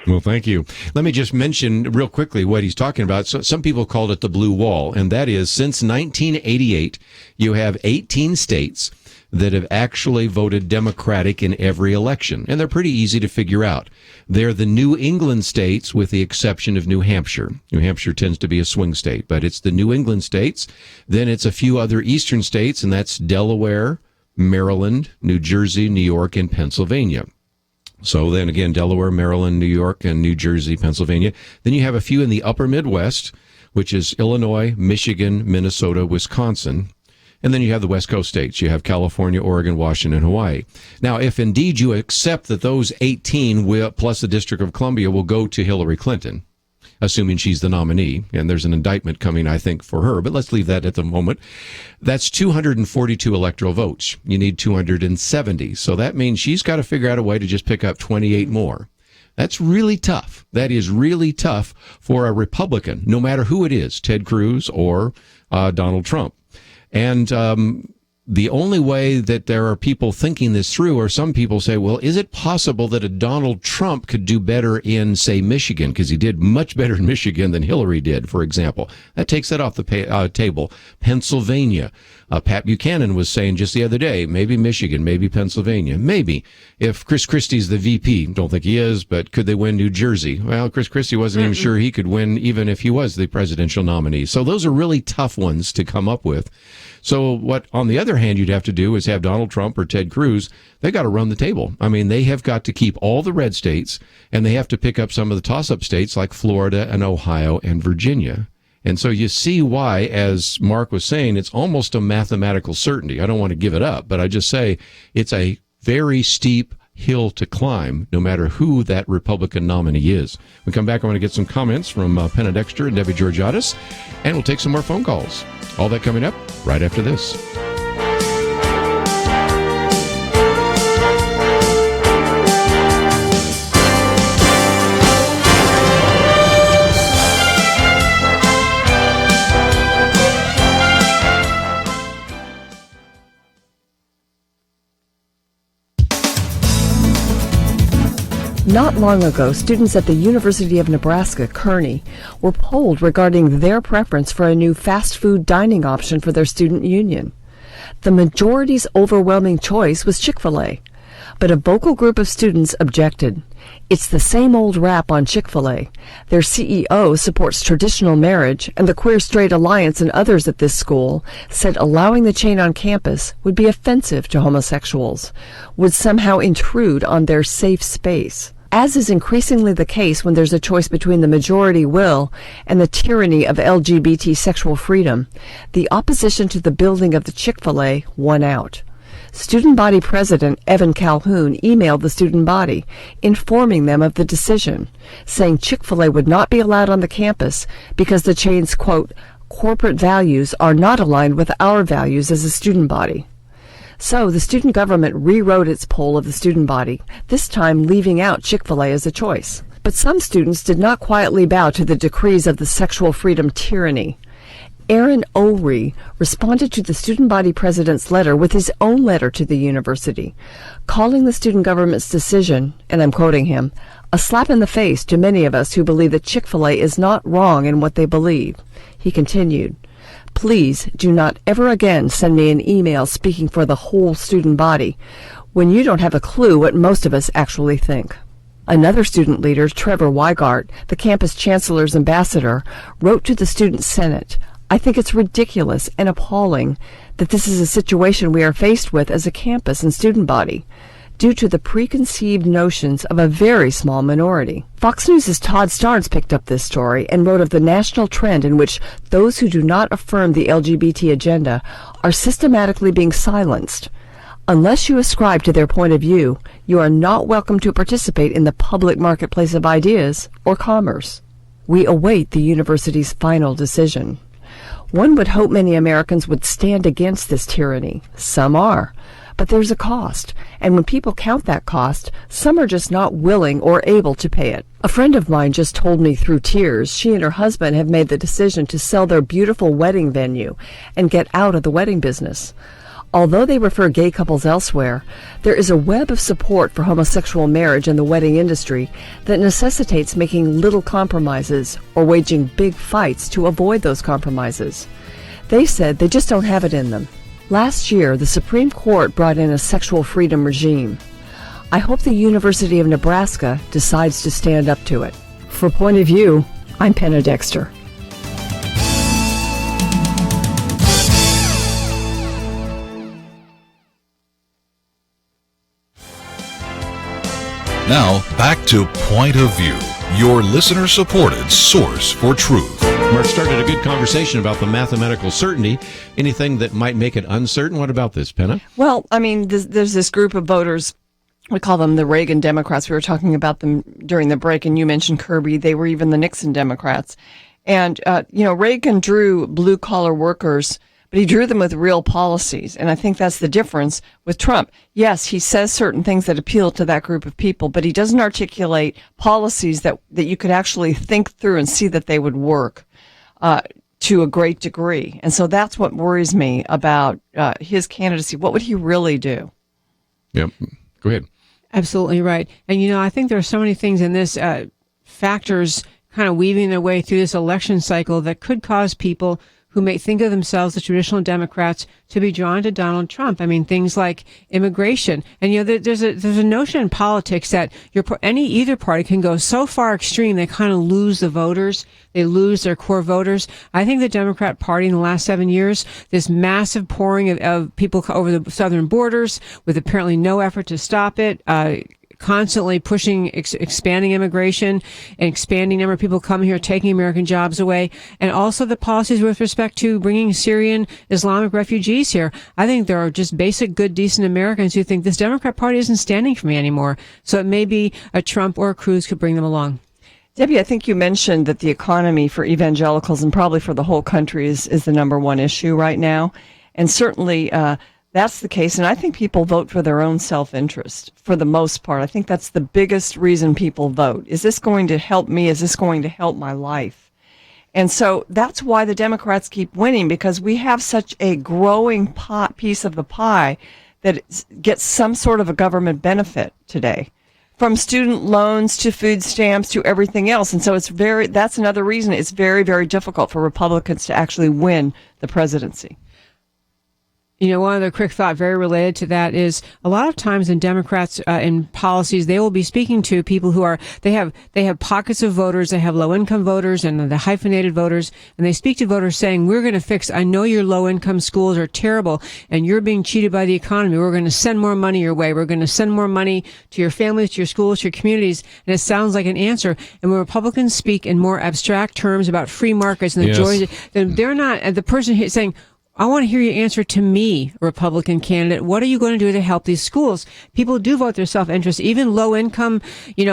Well, thank you. Let me just mention real quickly what he's talking about. So some people called it the blue wall, and that is since 1988, you have 18 states that have actually voted Democratic in every election. And they're pretty easy to figure out. They're the New England states with the exception of New Hampshire. New Hampshire tends to be a swing state, but it's the New England states. Then it's a few other eastern states, and that's Delaware, Maryland, New Jersey, New York, and Pennsylvania. So then again, Delaware, Maryland, New York, and New Jersey, Pennsylvania. Then you have a few in the upper Midwest, which is Illinois, Michigan, Minnesota, Wisconsin. And then you have the West Coast states. You have California, Oregon, Washington, Hawaii. Now, if indeed you accept that those 18 will, plus the District of Columbia will go to Hillary Clinton, assuming she's the nominee, and there's an indictment coming, I think, for her, but let's leave that at the moment. That's 242 electoral votes. You need 270. So that means she's got to figure out a way to just pick up 28 more. That's really tough. That is really tough for a Republican, no matter who it is, Ted Cruz or Donald Trump. And the only way that there are people thinking this through are some people say, well, is it possible that a Donald Trump could do better in, say, Michigan? Because he did much better in Michigan than Hillary did, for example. That takes that off the table. Pennsylvania. Pat Buchanan was saying just the other day, maybe Michigan, maybe Pennsylvania. Maybe. If Chris Christie's the VP, don't think he is, but could they win New Jersey? Well, Chris Christie wasn't even sure he could win even if he was the presidential nominee. So those are really tough ones to come up with. So what, on the other hand, you'd have to do is have Donald Trump or Ted Cruz. They got to run the table. I mean, they have got to keep all the red states, and they have to pick up some of the toss-up states like Florida and Ohio and Virginia. And so you see why, as Mark was saying, it's almost a mathematical certainty. I don't want to give it up, but I just say it's a very steep hill to climb, no matter who that Republican nominee is. We come back, I want to get some comments from Penna, Dexter, and Debbie Georgatos, and we'll take some more phone calls. All that coming up right after this. Not long ago, students at the University of Nebraska, Kearney, were polled regarding their preference for a new fast food dining option for their student union. The majority's overwhelming choice was Chick-fil-A, but a vocal group of students objected. It's the same old rap on Chick-fil-A. Their CEO supports traditional marriage, and the Queer Straight Alliance and others at this school said allowing the chain on campus would be offensive to homosexuals, would somehow intrude on their safe space. As is increasingly the case when there's a choice between the majority will and the tyranny of LGBT sexual freedom, the opposition to the building of the Chick-fil-A won out. Student body president Evan Calhoun emailed the student body, informing them of the decision, saying Chick-fil-A would not be allowed on the campus because the chain's, quote, corporate values are not aligned with our values as a student body. So the student government rewrote its poll of the student body, this time leaving out Chick-fil-A as a choice. But some students did not quietly bow to the decrees of the sexual freedom tyranny. Aaron O'Ree responded to the student body president's letter with his own letter to the university, calling the student government's decision, and I'm quoting him, a slap in the face to many of us who believe that Chick-fil-A is not wrong in what they believe. He continued, please do not ever again send me an email speaking for the whole student body when you don't have a clue what most of us actually think. Another student leader, Trevor Weigart, the campus chancellor's ambassador, wrote to the student senate, I think it's ridiculous and appalling that this is a situation we are faced with as a campus and student body, due to the preconceived notions of a very small minority. Fox News' Todd Starnes picked up this story and wrote of the national trend in which those who do not affirm the LGBT agenda are systematically being silenced. Unless you ascribe to their point of view, you are not welcome to participate in the public marketplace of ideas or commerce. We await the university's final decision. One would hope many Americans would stand against this tyranny. Some are. But there's a cost, and when people count that cost, some are just not willing or able to pay it. A friend of mine just told me through tears she and her husband have made the decision to sell their beautiful wedding venue and get out of the wedding business. Although they refer gay couples elsewhere, there is a web of support for homosexual marriage in the wedding industry that necessitates making little compromises or waging big fights to avoid those compromises. They said they just don't have it in them. Last year, the Supreme Court brought in a sexual freedom regime. I hope the University of Nebraska decides to stand up to it. For Point of View, I'm Penna Dexter. Now, back to Point of View, your listener-supported source for truth. Mark started a good conversation about the mathematical certainty. Anything that might make it uncertain? What about this, Penna? Well, I mean, there's this group of voters. We call them the Reagan Democrats. We were talking about them during the break, and you mentioned Kerby. They were even the Nixon Democrats. And, Reagan drew blue-collar workers, but he drew them with real policies. And I think that's the difference with Trump. Yes, he says certain things that appeal to that group of people, but he doesn't articulate policies that you could actually think through and see that they would work. to a great degree. And so that's what worries me about his candidacy. What would he really do? Yep. Go ahead. Absolutely right. And, I think there are so many things in this factors kind of weaving their way through this election cycle that could cause people who may think of themselves as traditional Democrats to be drawn to Donald Trump. I mean, things like immigration. And, there's a notion in politics that either party can go so far extreme, they kind of lose the voters. They lose their core voters. I think the Democrat Party in the last 7 years, this massive pouring of people over the southern borders with apparently no effort to stop it, constantly pushing, expanding immigration and expanding number of people coming here, taking American jobs away, and also the policies with respect to bringing Syrian Islamic refugees here. I think there are just basic, good, decent Americans who think this Democrat Party isn't standing for me anymore. So it may be a Trump or a Cruz could bring them along. Debbie, I think you mentioned that the economy for evangelicals and probably for the whole country is the number one issue right now. And certainly, that's the case, and I think people vote for their own self-interest for the most part. I think that's the biggest reason people vote. Is this going to help me? Is this going to help my life? And so that's why the Democrats keep winning, because we have such a growing piece of the pie that gets some sort of a government benefit today, from student loans to food stamps to everything else. And so that's another reason it's very, very difficult for Republicans to actually win the presidency. One other quick thought very related to that is a lot of times in Democrats in policies, they will be speaking to people who they have pockets of voters, they have low income voters and the hyphenated voters, and they speak to voters saying, we're going to fix, I know your low income schools are terrible and you're being cheated by the economy. We're going to send more money your way. We're going to send more money to your families, to your schools, to your communities. And it sounds like an answer. And when Republicans speak in more abstract terms about free markets and the joys, then they're not, the person here saying, I want to hear your answer to me, Republican candidate. What are you going to do to help these schools? People do vote their self-interest, even low income, in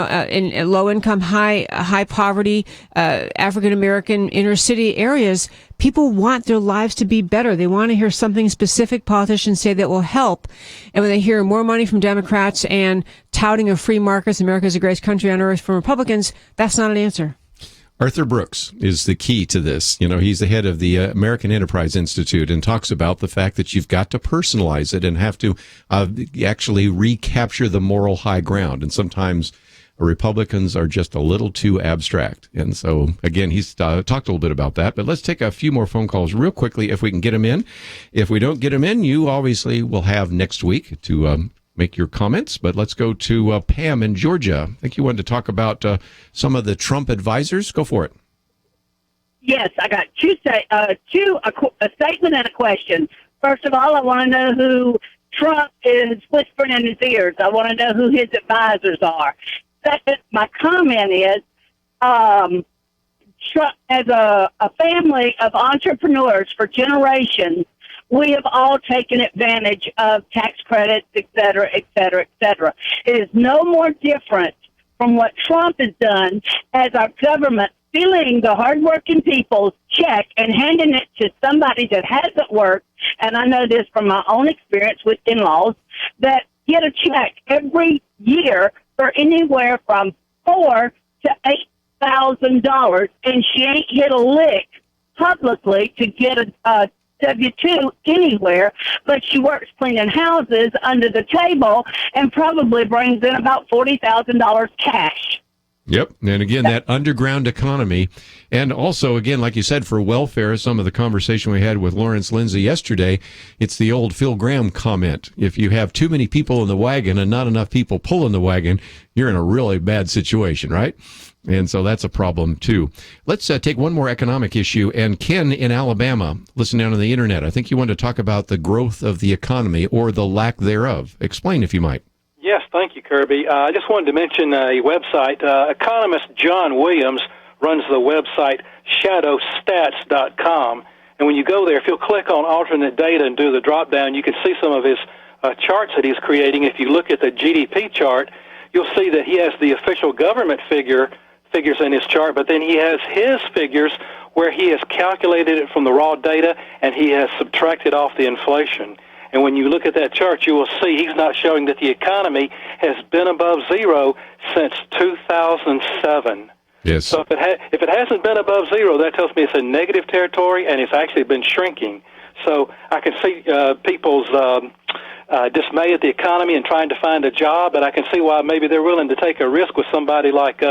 low income, high poverty, African American inner city areas. People want their lives to be better. They want to hear something specific politicians say that will help. And when they hear more money from Democrats and touting of free markets, America's the greatest country on earth from Republicans, that's not an answer. Arthur Brooks is the key to this. He's the head of the American Enterprise Institute and talks about the fact that you've got to personalize it and have to actually recapture the moral high ground. And sometimes Republicans are just a little too abstract. And so, again, he's talked a little bit about that. But let's take a few more phone calls real quickly if we can get them in. If we don't get them in, you obviously will have next week to make your comments, but let's go to Pam in Georgia. I think you wanted to talk about some of the Trump advisors. Go for it. Yes, I got a statement and a question. First of all, I want to know who Trump is whispering in his ears. I want to know who his advisors are. Second, my comment is, Trump, as a family of entrepreneurs for generations, we have all taken advantage of tax credits, et cetera, et cetera, et cetera. It is no more different from what Trump has done as our government stealing the hardworking people's check and handing it to somebody that hasn't worked. And I know this from my own experience with in-laws that get a check every year for anywhere from $4,000 to $8,000, and she ain't hit a lick publicly to get a W-2 anywhere, but she works cleaning houses under the table and probably brings in about $40,000 cash. Yep. And again, that underground economy. And also, again, like you said, for welfare, some of the conversation we had with Lawrence Lindsay yesterday, it's the old Phil Gramm comment. If you have too many people in the wagon and not enough people pulling the wagon, you're in a really bad situation, right? And so that's a problem, too. Let's take one more economic issue. And Ken in Alabama, listen down on the internet. I think you wanted to talk about the growth of the economy or the lack thereof. Explain, if you might. Yes, thank you, Kerby. I just wanted to mention a website. Economist John Williams runs the website shadowstats.com. And when you go there, if you'll click on alternate data and do the drop-down, you can see some of his charts that he's creating. If you look at the GDP chart, you'll see that he has the official government figures in his chart, but then he has his figures where he has calculated it from the raw data and he has subtracted off the inflation. And when you look at that chart, you will see he's not showing that the economy has been above zero since 2007. Yes. So if it hasn't been above zero, that tells me it's in negative territory, and it's actually been shrinking. So I can see people's dismay at the economy and trying to find a job, and I can see why maybe they're willing to take a risk with somebody like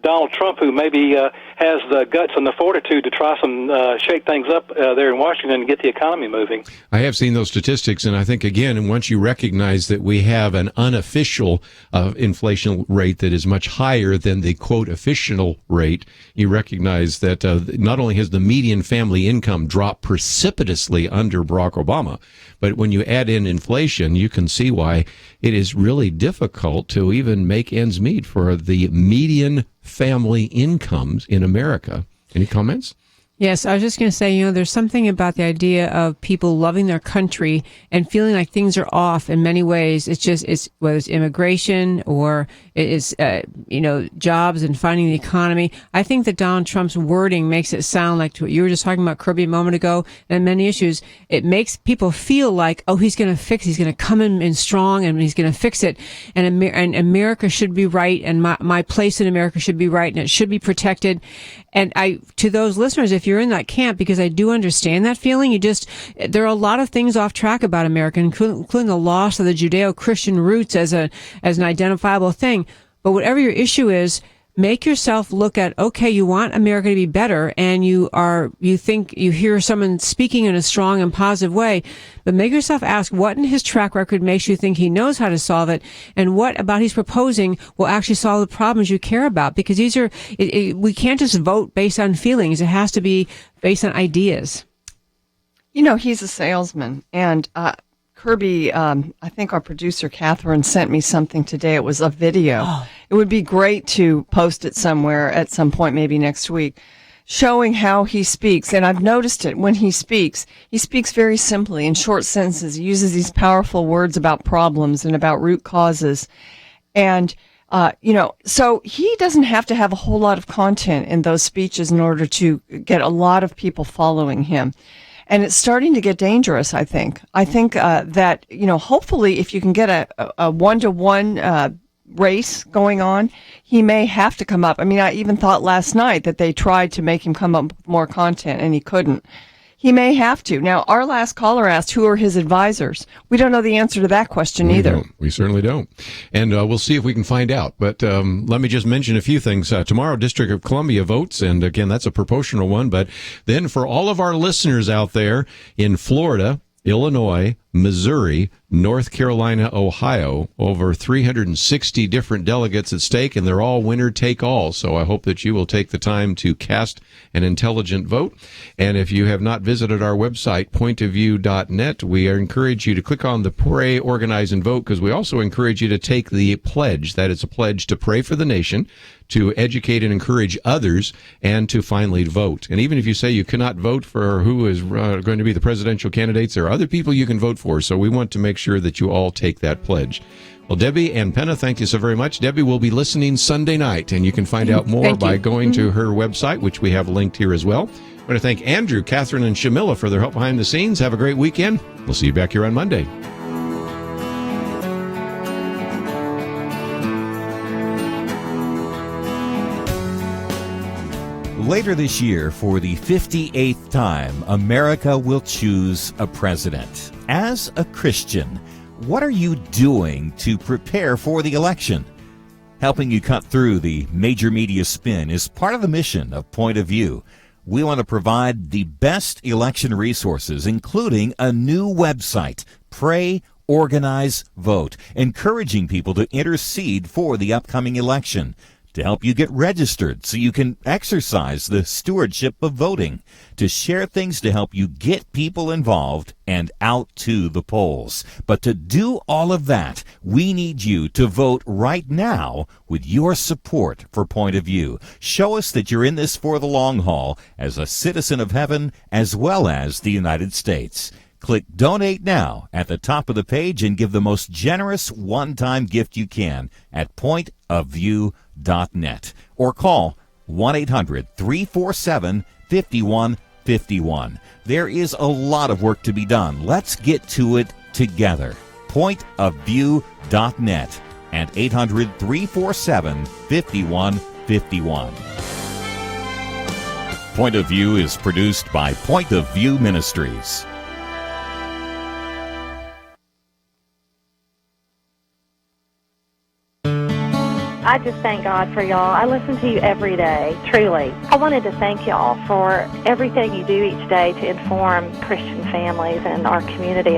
Donald Trump, who maybe has the guts and the fortitude to try some shake things up there in Washington and get the economy moving. I have seen those statistics, and I think, again, once you recognize that we have an unofficial inflation rate that is much higher than the, quote, official rate, you recognize that not only has the median family income dropped precipitously under Barack Obama, but when you add in inflation, you can see why it is really difficult to even make ends meet for the median family incomes in America. Any comments? Yes, I was just going to say, there's something about the idea of people loving their country and feeling like things are off in many ways. It's whether it's immigration or it's, jobs and finding the economy. I think that Donald Trump's wording makes it sound like what you were just talking about, Kerby, a moment ago, and many issues. It makes people feel like, he's going to come in strong and he's going to fix it. And America should be right. And my place in America should be right. And it should be protected. And to those listeners, if you're in that camp, because I do understand that feeling, there are a lot of things off track about America, including the loss of the Judeo-Christian roots as an identifiable thing. But whatever your issue is, make yourself look at, okay, you want America to be better, and you think you hear someone speaking in a strong and positive way, but make yourself ask what in his track record makes you think he knows how to solve it, and what about he's proposing will actually solve the problems you care about, because we can't just vote based on feelings. It has to be based on ideas. He's a salesman, and Kerby, I think our producer Catherine sent me something today. It was a video. It would be great to post it somewhere at some point, maybe next week, showing how he speaks. And I've noticed it when he speaks very simply in short sentences. He uses these powerful words about problems and about root causes. And, so he doesn't have to have a whole lot of content in those speeches in order to get a lot of people following him. And it's starting to get dangerous, I think. I think that, hopefully if you can get a one-to-one race going on, he may have to come up. I mean, I even thought last night that they tried to make him come up with more content, and he couldn't. He may have to. Now, our last caller asked who are his advisors. We don't know the answer to that question either. We certainly don't. And we'll see if we can find out. But let me just mention a few things. Tomorrow, District of Columbia votes, and again, that's a proportional one. But then for all of our listeners out there in Florida, Illinois, Missouri, North Carolina, Ohio, over 360 different delegates at stake, and they're all winner take all. So I hope that you will take the time to cast an intelligent vote. And if you have not visited our website, pointofview.net, we encourage you to click on the Pray, Organize, and Vote, because we also encourage you to take the pledge. That is a pledge to pray for the nation, to educate and encourage others, and to finally vote. And even if you say you cannot vote for who is going to be the presidential candidates, there are other people you can vote for. So we want to make sure that you all take that pledge. Well, Debbie and Penna, thank you so very much. Debbie will be listening Sunday night, and you can find out more by going to her website, which we have linked here as well. I want to thank Andrew, Catherine, and Shamila for their help behind the scenes. Have a great weekend. We'll see you back here on Monday. Later this year, for the 58th time, America will choose a president. As a Christian, what are you doing to prepare for the election? Helping you cut through the major media spin is part of the mission of Point of View. We want to provide the best election resources, including a new website, Pray, Organize, Vote, encouraging people to intercede for the upcoming election, to help you get registered so you can exercise the stewardship of voting, to share things to help you get people involved and out to the polls. But to do all of that, we need you to vote right now with your support for Point of View. Show us that you're in this for the long haul as a citizen of heaven as well as the United States. Click Donate Now at the top of the page and give the most generous one-time gift you can at pointofview.net or call 1-800-347-5151. There is a lot of work to be done. Let's get to it together. Pointofview.net and 800-347-5151. Point of View is produced by Point of View Ministries. I just thank God for y'all. I listen to you every day, truly. I wanted to thank y'all for everything you do each day to inform Christian families and our community